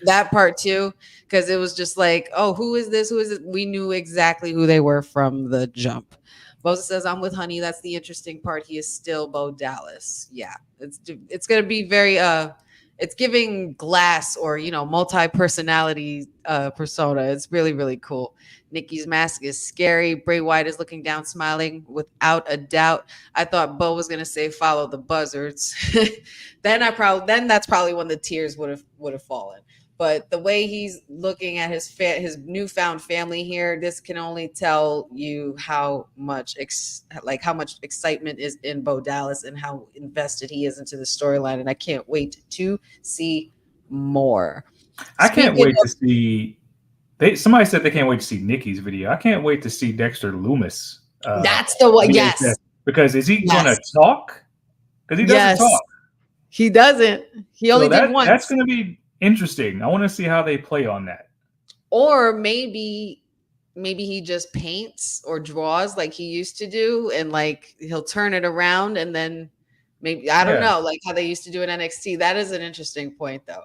That part too, because it was just like, oh, who is this? Who is it? We knew exactly who they were from the jump. Bosa says, I'm with Honey. That's the interesting part. He is still Bo Dallas. Yeah, it's gonna be very it's giving Glass or multi-personality persona. It's really, really cool. Nikki's mask is scary. Bray Wyatt is looking down, smiling without a doubt. I thought Bo was gonna say follow the buzzards. then that's probably when the tears would have fallen. But the way he's looking at his newfound family here, this can only tell you how much excitement is in Bo Dallas and how invested he is into the storyline. And I can't wait to see more. I can't wait to see. Somebody said they can't wait to see Nikki's video. I can't wait to see Dexter Loomis. That's the one. Yes. Because is he going to talk? Because he doesn't talk. He doesn't. He only did once. That's going to be interesting. I want to see how they play on that. Or maybe he just paints or draws like he used to do, and like he'll turn it around, and then maybe I don't know, like how they used to do in NXT. That is an interesting point, though.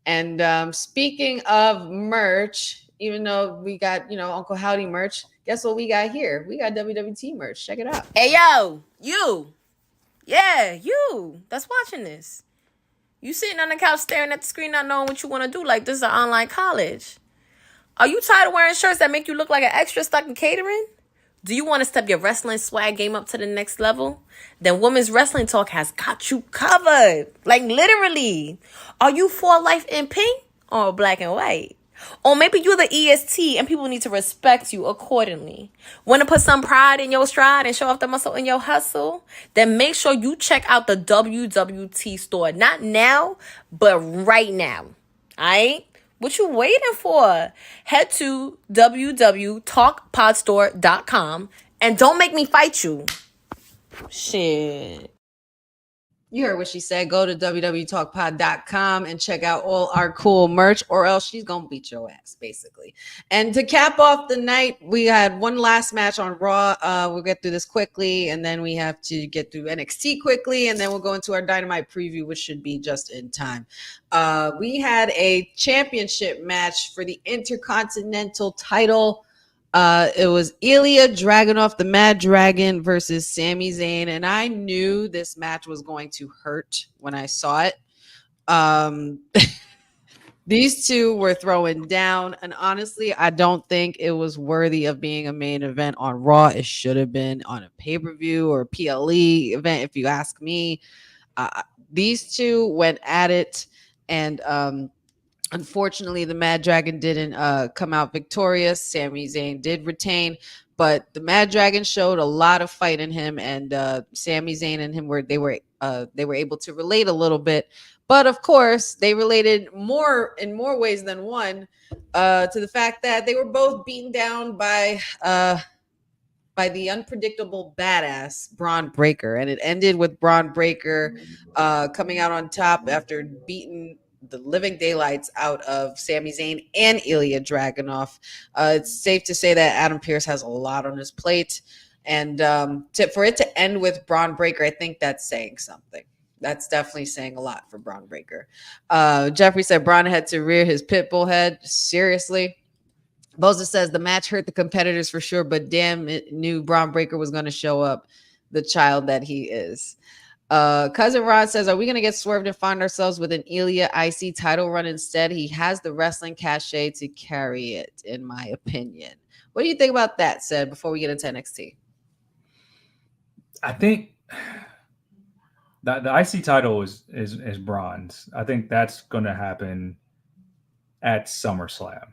And speaking of merch, even though we got Uncle Howdy merch, guess what we got here? We got WWT merch. Check it out. Hey yo, you that's watching this. You sitting on the couch staring at the screen, not knowing what you want to do, like this is an online college. Are you tired of wearing shirts that make you look like an extra stuck in catering? Do you want to step your wrestling swag game up to the next level? Then Women's Wrestling Talk has got you covered. Like literally. Are you for life in pink or black and white? Or maybe you're the EST and people need to respect you accordingly. Want to put some pride in your stride and show off the muscle in your hustle? Then make sure you check out the WWT store. Not now, but right now. Alright? What you waiting for? Head to wwtalkpodstore.com and don't make me fight you. Shit. You heard what she said. Go to wwtalkpod.com and check out all our cool merch, or else she's going to beat your ass, basically. And to cap off the night, we had one last match on Raw. We'll get through this quickly, and then we have to get through NXT quickly, and then we'll go into our Dynamite preview, which should be just in time. We had a championship match for the Intercontinental title. It was Ilya Dragunov, the Mad Dragon, versus Sami Zayn, and I knew this match was going to hurt when I saw it. These two were throwing down, and honestly, I don't think it was worthy of being a main event on Raw. It should have been on a pay-per-view or a PLE event, if you ask me. These two went at it, and unfortunately, the Mad Dragon didn't come out victorious. Sami Zayn did retain, but the Mad Dragon showed a lot of fight in him, and Sami Zayn and him were able to relate a little bit. But of course, they related in more ways than one to the fact that they were both beaten down by the unpredictable badass Braun Breaker, and it ended with Braun Breaker coming out on top after beating the living daylights out of Sami Zayn and Ilya Dragunov. It's safe to say that Adam Pearce has a lot on his plate, and for it to end with Braun Breaker, I think that's saying something. That's definitely saying a lot for Braun Breaker. Jeffrey said Braun had to rear his pit bull head. Seriously. Boza says the match hurt the competitors for sure, but damn, it knew Braun Breaker was going to show up, the child that he is. Cousin Rod says, are we going to get swerved and find ourselves with an Ilya IC title run instead? He has the wrestling cachet to carry it, in my opinion. What do you think about that, said before we get into NXT? I think the IC title is bronze. I think that's going to happen at SummerSlam.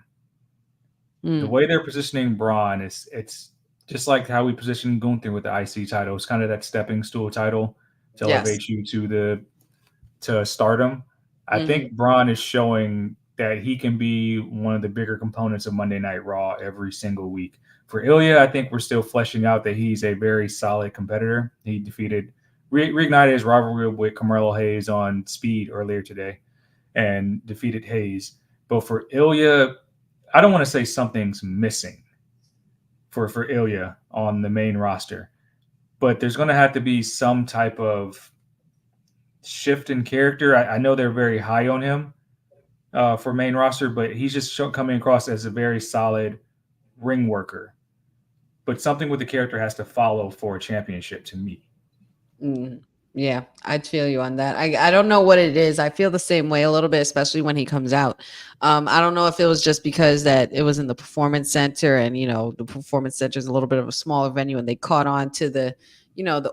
The Mm, way they're positioning Braun is it's just like how we position Gunther with the IC title. It's kind of that stepping stool title to yes. elevate you to stardom. I Hmm. think Braun is showing that he can be one of the bigger components of Monday Night Raw every single week. For Ilya, I think we're still fleshing out that he's a very solid competitor. He reignited his rivalry with Carmelo Hayes on Speed earlier today and defeated Hayes. But for Ilya, I don't want to say something's missing for Ilya on the main roster, but there's going to have to be some type of shift in character. I know they're very high on him for main roster, but he's just coming across as a very solid ring worker. But something with the character has to follow for a championship to me. Mm, yeah, I'd feel you on that. I don't know what it is. I feel the same way a little bit, especially when he comes out. I don't know if it was just because that it was in the performance center, and the performance center is a little bit of a smaller venue, and they caught on to the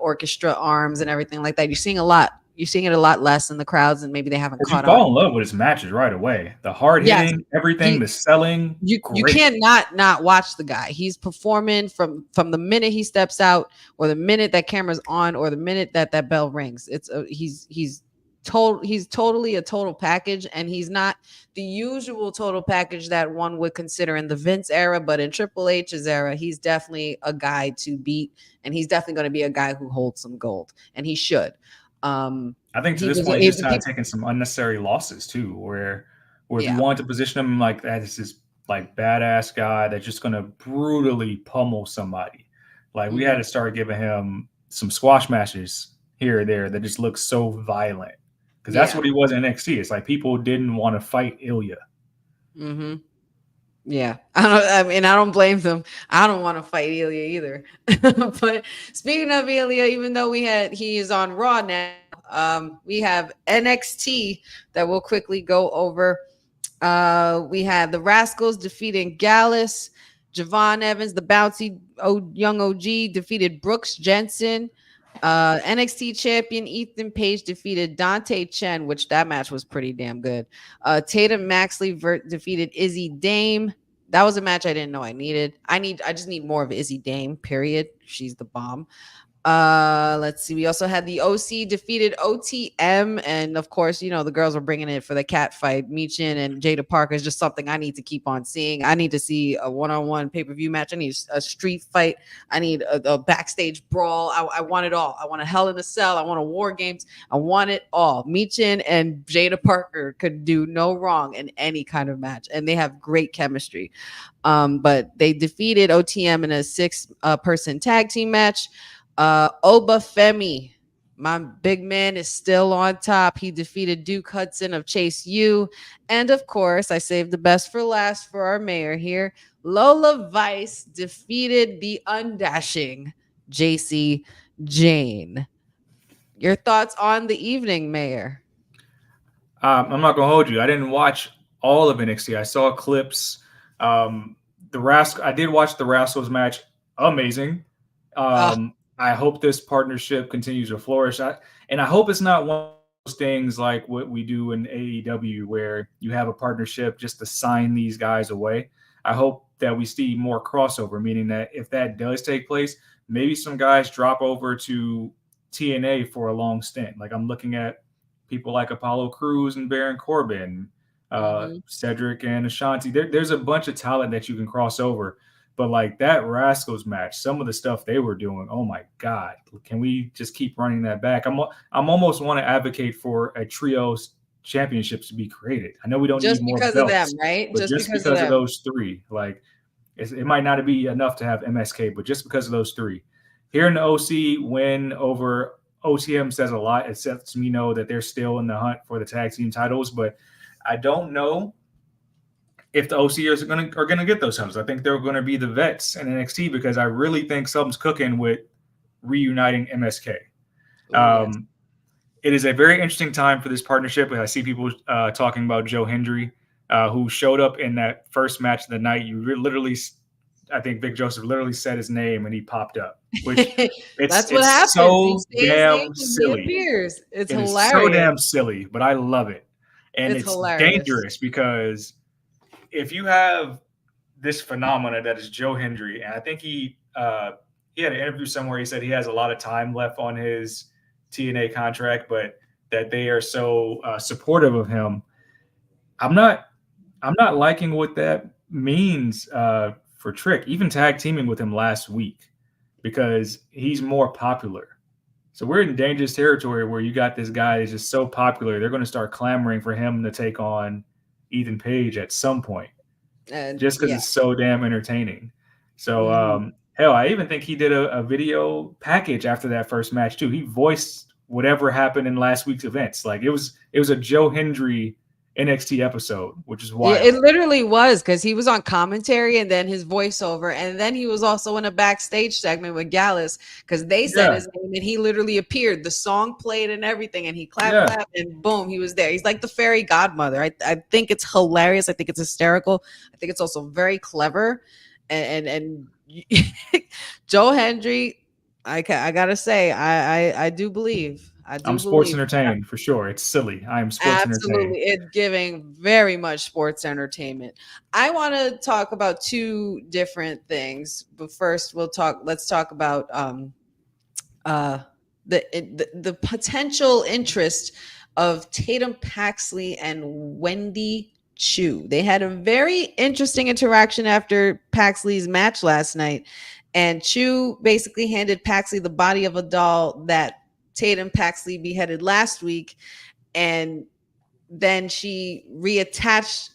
orchestra arms and everything like that. You're seeing a lot. You're seeing it a lot less in the crowds, and maybe they haven't But you caught on. fall in love with his matches right away. The hard Yes, hitting, everything, he the selling, you great. can't not watch the guy. He's performing from the minute he steps out, or the minute that camera's on, or the minute that bell rings. He's totally a total package, and he's not the usual total package that one would consider in the Vince era, but in Triple H's era, he's definitely a guy to beat, and he's definitely going to be a guy who holds some gold, and he should. I think to He this was point, he's just kind of people, taking some unnecessary losses too, where if you yeah. want to position him like that, as this like badass guy that's just going to brutally pummel somebody, like we had Hmm. to start giving him some squash matches here or there that just look so violent because that's Yeah. what he was in NXT. It's like people didn't want to fight Ilya. Hmm. Yeah, I mean, I don't blame them. I don't want to fight Ilya either. But speaking of Ilya, even though he is on Raw now, we have NXT that we'll quickly go over. We had the Rascals defeating Gallus. Javon Evans, the bouncy young OG, defeated Brooks Jensen. NXT champion Ethan Page defeated Dante Chen, which that match was pretty damn good. Tatum Maxley defeated Izzy Dame. That was a match I didn't know I needed. I just need more of Izzy Dame, period. She's the bomb. Let's see. We also had the OC defeated OTM, and of course, the girls were bringing it for the cat fight. Michin and Jada Parker is just something I need to keep on seeing. I need to see a one-on-one pay-per-view match. I need a street fight. I need a backstage brawl. I want it all. I want a Hell in a Cell. I want a War Games. I want it all. Michin and Jada Parker could do no wrong in any kind of match, and they have great chemistry. But they defeated OTM in a six-person tag team match. Obafemi, my big man, is still on top. He defeated Duke Hudson of Chase U. And of course, I saved the best for last for our mayor here. Lola Vice defeated the undashing JC Jane. Your thoughts on the evening, Mayor? I'm not gonna hold you. I didn't watch all of NXT. I saw clips. I did watch the Rascals match. Amazing. Uh, I hope this partnership continues to flourish. And I hope it's not one of those things like what we do in AEW where you have a partnership just to sign these guys away. I hope that we see more crossover, meaning that if that does take place, maybe some guys drop over to TNA for a long stint. Like I'm looking at people like Apollo Crews and Baron Corbin, mhm. Cedric and Ashanti. There's a bunch of talent that you can cross over. But like that Rascals match, some of the stuff they were doing, oh my God, can we just keep running that back? I'm almost want to advocate for a trios championships to be created. I know we don't need Just more because of them, belts, right? but Just just because of because of them. those three, like it might not be enough to have MSK, but just because of those three, here in the OC win over OTM says a lot. It lets me know that they're still in the hunt for the tag team titles, but I don't know if the OCers are gonna get those titles. I think they're gonna be the vets in NXT because I really think something's cooking with reuniting MSK. Oh, yes. Um, it is a very interesting time for this partnership. I see people talking about Joe Hendry, who showed up in that first match of the night. You literally I think Vic Joseph literally said his name and he popped up, which That's what it's happens. You so say his name damn and he silly. appears. It's It is so hilarious. damn silly, but I love it. And It's it's hilarious. dangerous because if you have this phenomena that is Joe Hendry, and I think he had an interview somewhere. He said he has a lot of time left on his TNA contract, but that they are so supportive of him. I'm not I'm not liking what that means for Trick. Even tag teaming with him last week because he's more popular. So we're in dangerous territory where you got this guy that's just so popular. They're going to start clamoring for him to take on Ethan Page at some point And just because yeah. it's so damn entertaining. So Mhm. hell, I even think he did a video package after that first match too. He voiced whatever happened in last week's events. Like it was a Joe Hendry NXT episode, which is Yeah, it wild. literally was because he was on commentary and then his voiceover, and then he was also in a backstage segment with Gallus because they said Yeah, his name and he literally appeared. The song played and everything, and he yeah. clapped, and boom, he was there. He's like the fairy godmother. I think it's hilarious. I think it's hysterical. I think it's also very clever, and Joe Hendry. I gotta say, I do believe. I I'm do sports believe. entertained for sure. It's silly. I am sports entertained. Absolutely. It's giving very much sports entertainment. I want to talk about two different things, but first let's talk about uh the potential interest of Tatum Paxley and Wendy Chu. They had a very interesting interaction after Paxley's match last night, and Chu basically handed Paxley the body of a doll that Tatum Paxley beheaded last week, and then she reattached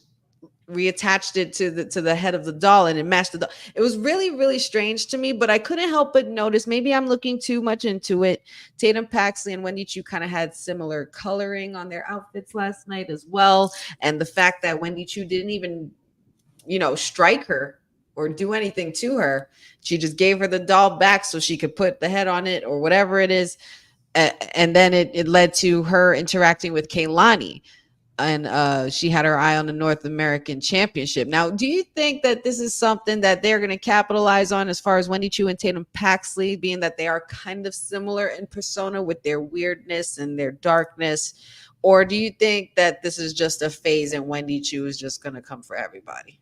it to the head of the doll, and it matched the doll. It was really really strange to me, but I couldn't help but notice, maybe I'm looking too much into it, Tatum Paxley and Wendy Chu kind of had similar coloring on their outfits last night as well, and the fact that Wendy Chu didn't even strike her or do anything to her. She just gave her the doll back so she could put the head on it or whatever it is. And then it led to her interacting with Kaylani, and she had her eye on the North American Championship. Now, do you think that this is something that they're going to capitalize on as far as Wendy Chu and Tatum Paxley, being that they are kind of similar in persona with their weirdness and their darkness? Or do you think that this is just a phase and Wendy Chu is just going to come for everybody?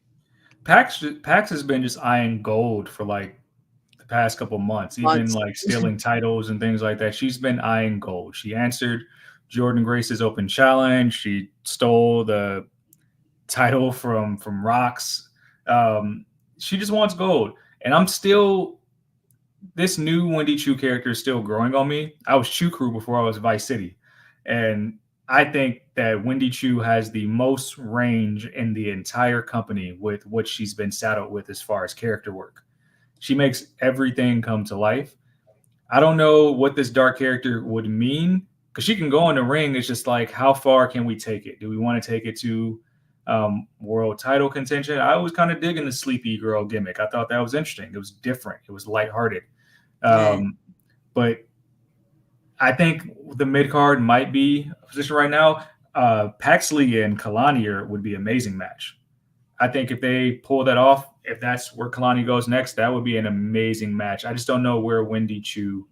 Pax has been just eyeing gold for like the past couple months, even Months. like stealing titles and things like that. She's been eyeing gold. She answered Jordan Grace's open challenge. She stole the title from Rocks. She just wants gold, and I'm still this new Wendy Chu character is still growing on me. I was Chu Crew before I was Vice City, and I think that Wendy Chu has the most range in the entire company with what she's been saddled with as far as character work. She makes everything come to life. I don't know what this dark character would mean because she can go in the ring. It's just like, how far can we take it? Do we want to take it to world title contention? I was kind of digging the sleepy girl gimmick. I thought that was interesting. It was different. It was lighthearted. Yeah. But I think the mid card might be a position right now. Paxley and Kalani would be an amazing match. I think if they pull that off, if that's where Kalani goes next, that would be an amazing match. I just don't know where Wendy Chu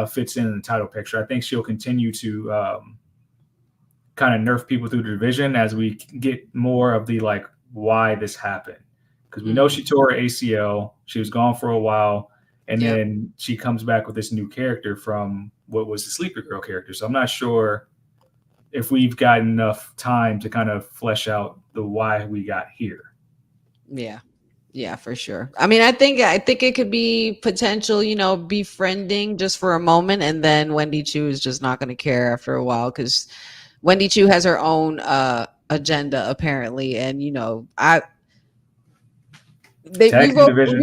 fits in the title picture. I think she'll continue to kind of nerf people through the division as we get more of the like why this happened. Because we know she tore her ACL, she was gone for a while, and Yep. then she comes back with this new character from what was the Sleeper Girl character. So I'm not sure if we've got enough time to kind of flesh out the why we got here. Yeah. Yeah, for sure. I mean, I think it could be potential, befriending just for a moment, and then Wendy Chu is just not going to care after a while because Wendy Chu has her own agenda apparently, and Tag you team woke division.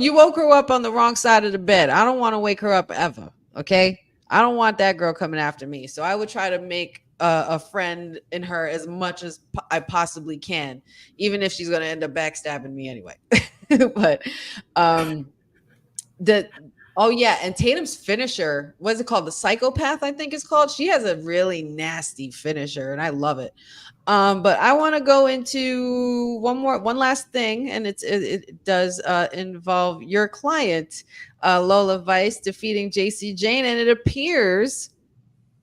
you woke her up on the wrong side of the bed. I don't want to wake her up ever. Okay, I don't want that girl coming after me. So I would try to make a friend in her as much as I possibly can, even if she's going to end up backstabbing me anyway. But um, the Oh yeah, and Tatum's finisher, what's it called? The psychopath, I think it's called. She has a really nasty finisher, and I love it. But I want to go into one last thing, and it does involve your client, Lola Vice, defeating JC Jane, and it appears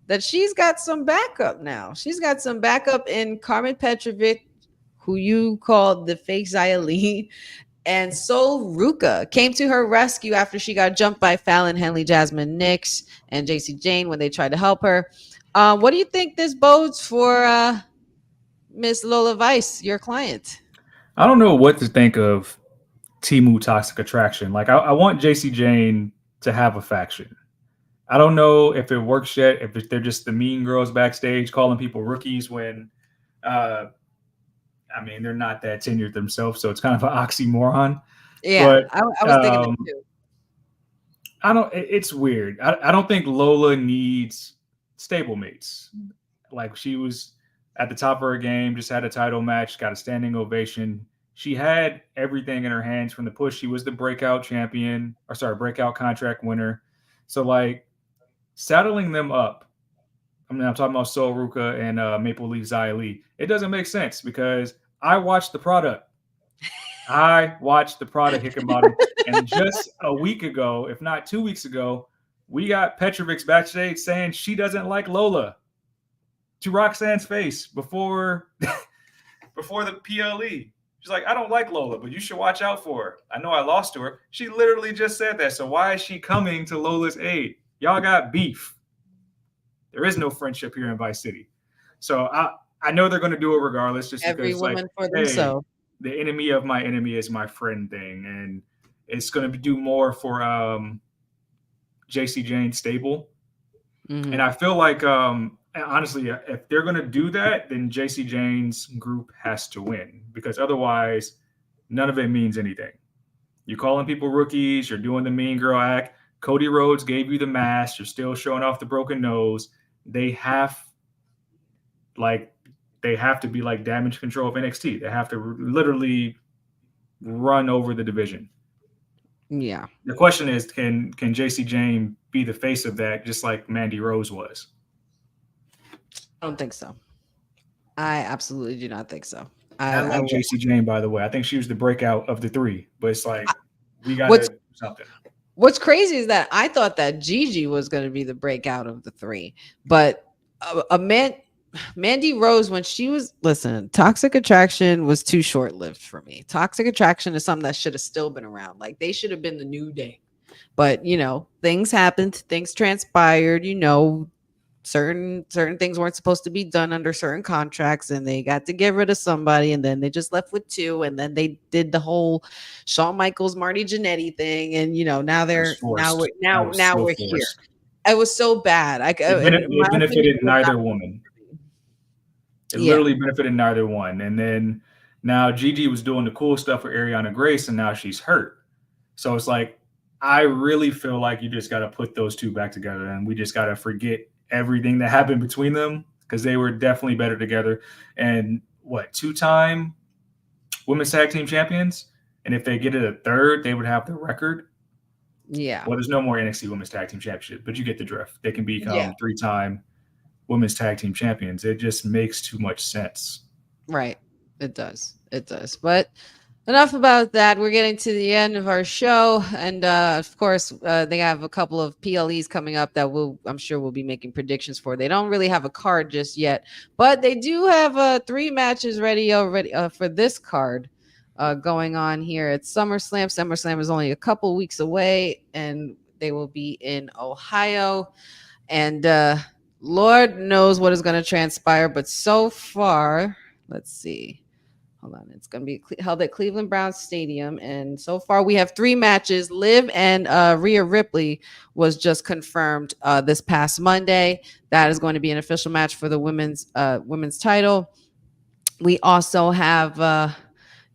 that she's got some backup now. She's got some backup in Carmen Petrovic, who you called the fake Xia Li, and Sol Ruka came to her rescue after she got jumped by Fallon Henley, Jasmine Nix, and JC Jane when they tried to help her. What do you think this bodes for Miss Lola Vice, your client? I don't know what to think of Timu Toxic Attraction. Like, I want JC Jane to have a faction. I don't know if it works yet, if they're just the mean girls backstage calling people rookies when, uh, I mean, they're not that tenured themselves. So it's kind of an oxymoron. Yeah, But I was thinking that um, too. I don't, it's weird. I don't think Lola needs stablemates. Like, she was at the top of her game, just had a title match, got a standing ovation. She had everything in her hands from the push. She was the breakout champion, or sorry, breakout contract winner. So, like, saddling them up. I mean, I'm talking about Sol Ruka and Maple Leaf Xia Li. It doesn't make sense because I watched the product. I watched the product, Hickenbottom, and just a week ago, if not 2 weeks ago, we got Petrovic's backstage saying she doesn't like Lola to Roxanne's face before the PLE. She's like, I don't like Lola, but you should watch out for her. I know I lost to her. She literally just said that. So why is she coming to Lola's aid? Y'all got beef. There is no friendship here in Vice City. So I know they're going to do it regardless, just Every because, like, woman for hey, themselves. the enemy of my enemy is my friend thing, and it's going to do more for JC Jane stable. Mm-hmm. And I feel like, honestly, if they're going to do that, then JC Jane's group has to win because otherwise, none of it means anything. You're calling people rookies. You're doing the mean girl act. Cody Rhodes gave you the mask. You're still showing off the broken nose. They have, like, they have to be like damage control of NXT. They have to literally run over the division. Yeah. The question is, can JC Jane be the face of that, just like Mandy Rose was? I don't think so. I absolutely do not think so. I like JC Jane, by the way. I think she was the breakout of the three, but it's like we got to do something. What's crazy is that I thought that Gigi was going to be the breakout of the three, but Mandy Rose, when she was, listen, Toxic Attraction was too short lived for me. Toxic Attraction is something that should have still been around. Like, they should have been the New Day. But, things happened, things transpired, certain things weren't supposed to be done under certain contracts, and they got to get rid of somebody, and then they just left with two, and then they did the whole Shawn Michaels, Marty Jannetty thing, and now they're now we're here. It was so bad. It benefited neither woman. It literally benefited neither one. And then now Gigi was doing the cool stuff for Ariana Grace, and now she's hurt. So it's like, I really feel like you just got to put those two back together, and we just got to forget everything that happened between them because they were definitely better together. And two-time women's tag team champions? And if they get it a third, they would have the record. Yeah. Well, there's no more NXT women's tag team championship, but you get the drift. They can become three-time women's tag team champions. It just makes too much sense. Right. It does. But enough about that. We're getting to the end of our show. And of course, they have a couple of PLEs coming up that I'm sure we'll be making predictions for. They don't really have a card just yet, but they do have 3 matches ready already for this card going on here at SummerSlam. SummerSlam is only a couple weeks away, and they will be in Ohio. And Lord knows what is going to transpire. But so far, let's see. Hold on. It's going to be held at Cleveland Browns Stadium. And so far, we have 3 matches. Liv and Rhea Ripley was just confirmed this past Monday. That is going to be an official match for the women's title. We also have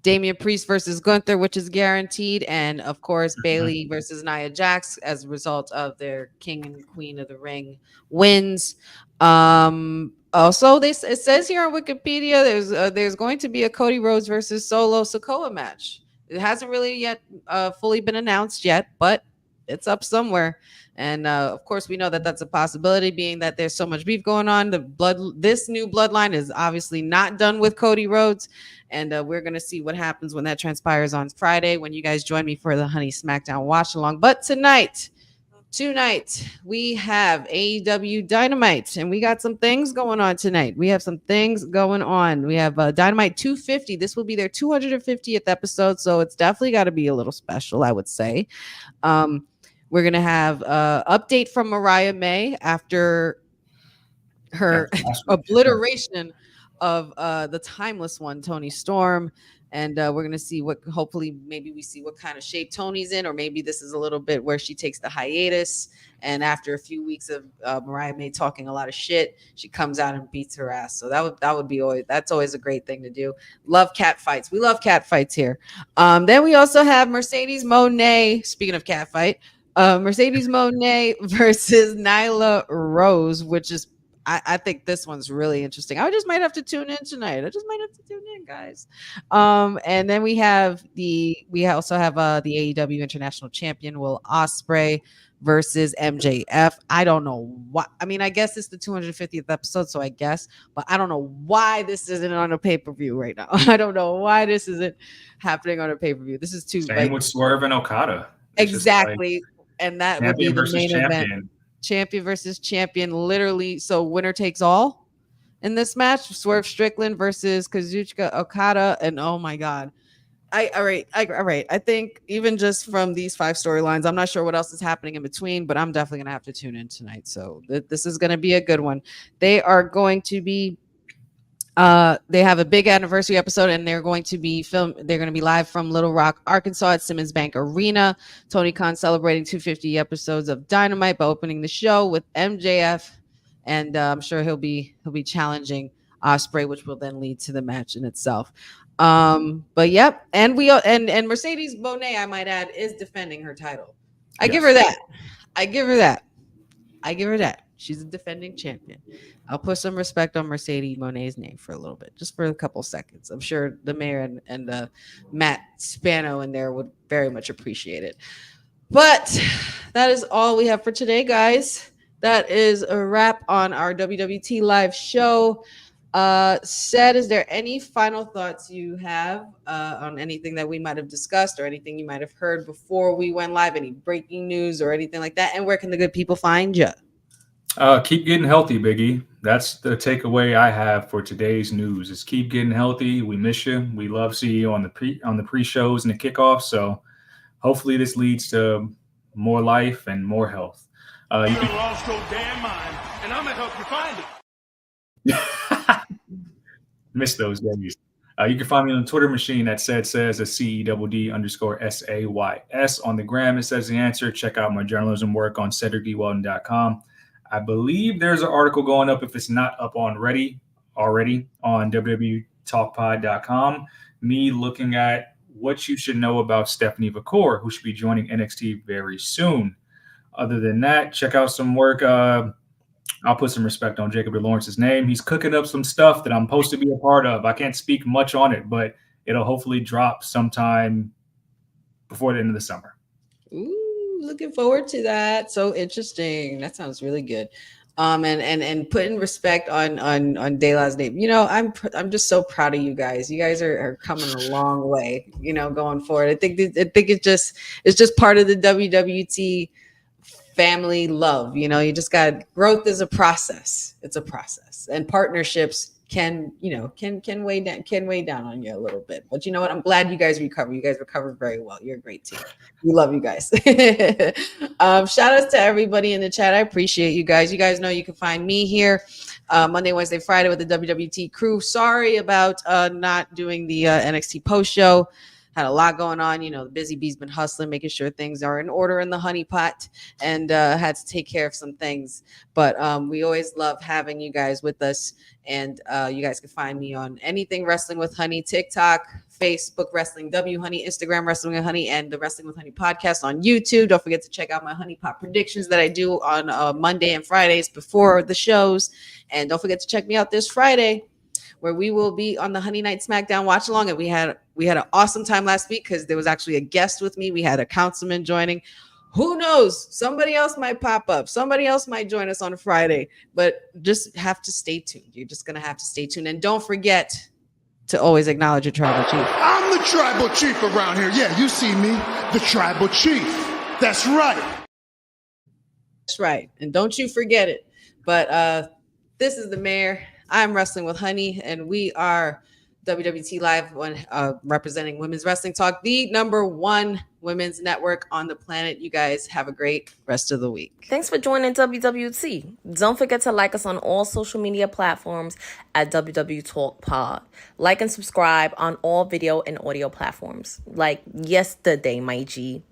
Damian Priest versus Gunther, which is guaranteed. And, of course, Bayley versus Nia Jax as a result of their King and Queen of the Ring wins. Also, it says here on Wikipedia there's going to be a Cody Rhodes versus Solo Sikoa match. It hasn't really yet fully been announced yet, but it's up somewhere. And of course, we know that that's a possibility, being that there's so much beef going on. This new bloodline is obviously not done with Cody Rhodes, and we're gonna see what happens when that transpires on Friday, when you guys join me for the Honey SmackDown watch along. But tonight we have AEW Dynamite, and we got some things going on tonight. We have some things going on. We have Dynamite 250. This will be their 250th episode, so it's definitely got to be a little special, I would say. We're gonna have update from Mariah May after her obliteration of the timeless one, Tony Storm. And we're gonna see what, hopefully maybe we see what kind of shape Tony's in, or maybe this is a little bit where she takes the hiatus, and after a few weeks of Mariah May talking a lot of shit, she comes out and beats her ass. So that would be always, that's always a great thing to do. Love cat fights. We love cat fights here. Then we also have Mercedes Moné. Speaking of cat fight, Mercedes Moné versus Nyla Rose, which is, I think this one's really interesting. I just might have to tune in tonight. I just might have to tune in, guys. And then we also have the AEW International Champion Will Ospreay versus MJF. I don't know what. I mean, I guess it's the 250th episode, so I guess, but I don't know why this isn't on a pay-per-view right now. I don't know why this isn't happening on a pay-per-view. This is too Same with Swerve and Okada. It's exactly, and that would be the main champion. event. Champion versus champion, literally. So winner takes all in this match. Swerve Strickland versus Kazuchika Okada, and oh my god, all right. I think even just from these 5 storylines, I'm not sure what else is happening in between, but I'm definitely gonna have to tune in tonight. So this is gonna be a good one. They are going to be. They have a big anniversary episode, and they're going to be live from Little Rock, Arkansas at Simmons Bank Arena. Tony Khan celebrating 250 episodes of Dynamite by opening the show with MJF, and I'm sure he'll be challenging Ospreay, which will then lead to the match in itself. But yep, and Mercedes Moné, I might add, is defending her title. I give her that. She's a defending champion. I'll put some respect on Mercedes Moné's name for a little bit, just for a couple seconds. I'm sure the mayor and Matt Spano in there would very much appreciate it. But that is all we have for today, guys. That is a wrap on our WWT live show. Sed, is there any final thoughts you have on anything that we might have discussed, or anything you might have heard before we went live? Any breaking news or anything like that? And where can the good people find you? Keep getting healthy, Biggie. That's the takeaway I have for today's news. Is keep getting healthy. We miss you. We love seeing you on the pre-shows and the kickoffs. So hopefully this leads to more life and more health. You can lost your damn mind, and I'm gonna help you find it. Miss those days. You can find me on the Twitter machine at says at CEDD_SAYS. On the gram, it says the answer. Check out my journalism work on CedricDWeldon.com. I believe there's an article going up, if it's not up already on www talkpod.com. Me looking at what you should know about Stephanie Vacour, who should be joining NXT very soon. Other than that, check out some work. I'll put some respect on Jacob Lawrence's name. He's cooking up some stuff that I'm supposed to be a part of. I can't speak much on it, but it'll hopefully drop sometime before the end of the summer. Ooh, looking forward to that. So interesting. That sounds really good. And putting respect on De La's name. You know, I'm just so proud of you guys. You guys are coming a long way, you know, going forward. I think it's just part of the WWT family love. You know, you just got, growth is a process. It's a process, and partnerships can weigh down on you a little bit. But you know what? I'm glad you guys recover. You guys recovered very well. You're a great team. We love you guys. Shout outs to everybody in the chat. I appreciate you guys. You guys know you can find me here Monday, Wednesday, Friday with the WWT crew. Sorry about not doing the NXT post show. Had a lot going on. You know, the busy bee's been hustling, making sure things are in order in the honey pot, and had to take care of some things. But we always love having you guys with us. And you guys can find me on anything Wrestling with Honey, TikTok, Facebook, Wrestling W Honey, Instagram, Wrestling with Honey, and the Wrestling with Honey podcast on YouTube. Don't forget to check out my Honey Pot predictions that I do on Monday and Fridays before the shows. And don't forget to check me out this Friday, where we will be on the Honey Night SmackDown watch along. And we had an awesome time last week because there was actually a guest with me. We had a councilman joining. who knows? Somebody else might pop up. Somebody else might join us on a Friday, but just have to stay tuned. You're just going to have to stay tuned. And don't forget to always acknowledge your tribal chief. I'm the tribal chief around here. Yeah, you see me, the tribal chief. That's right. That's right. And don't you forget it. But this is the mayor. I'm Wrestling with Honey, and we are WWT Live, when representing Women's Wrestling Talk, the #1 women's network on the planet. You guys have a great rest of the week. Thanks for joining WWT. Don't forget to like us on all social media platforms at wwtalkpod. Like and subscribe on all video and audio platforms, like yesterday, my G.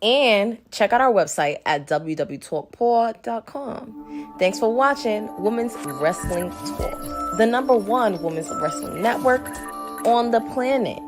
And check out our website at wwtalkpod.com. Thanks for watching Women's Wrestling Talk, the #1 women's wrestling network on the planet.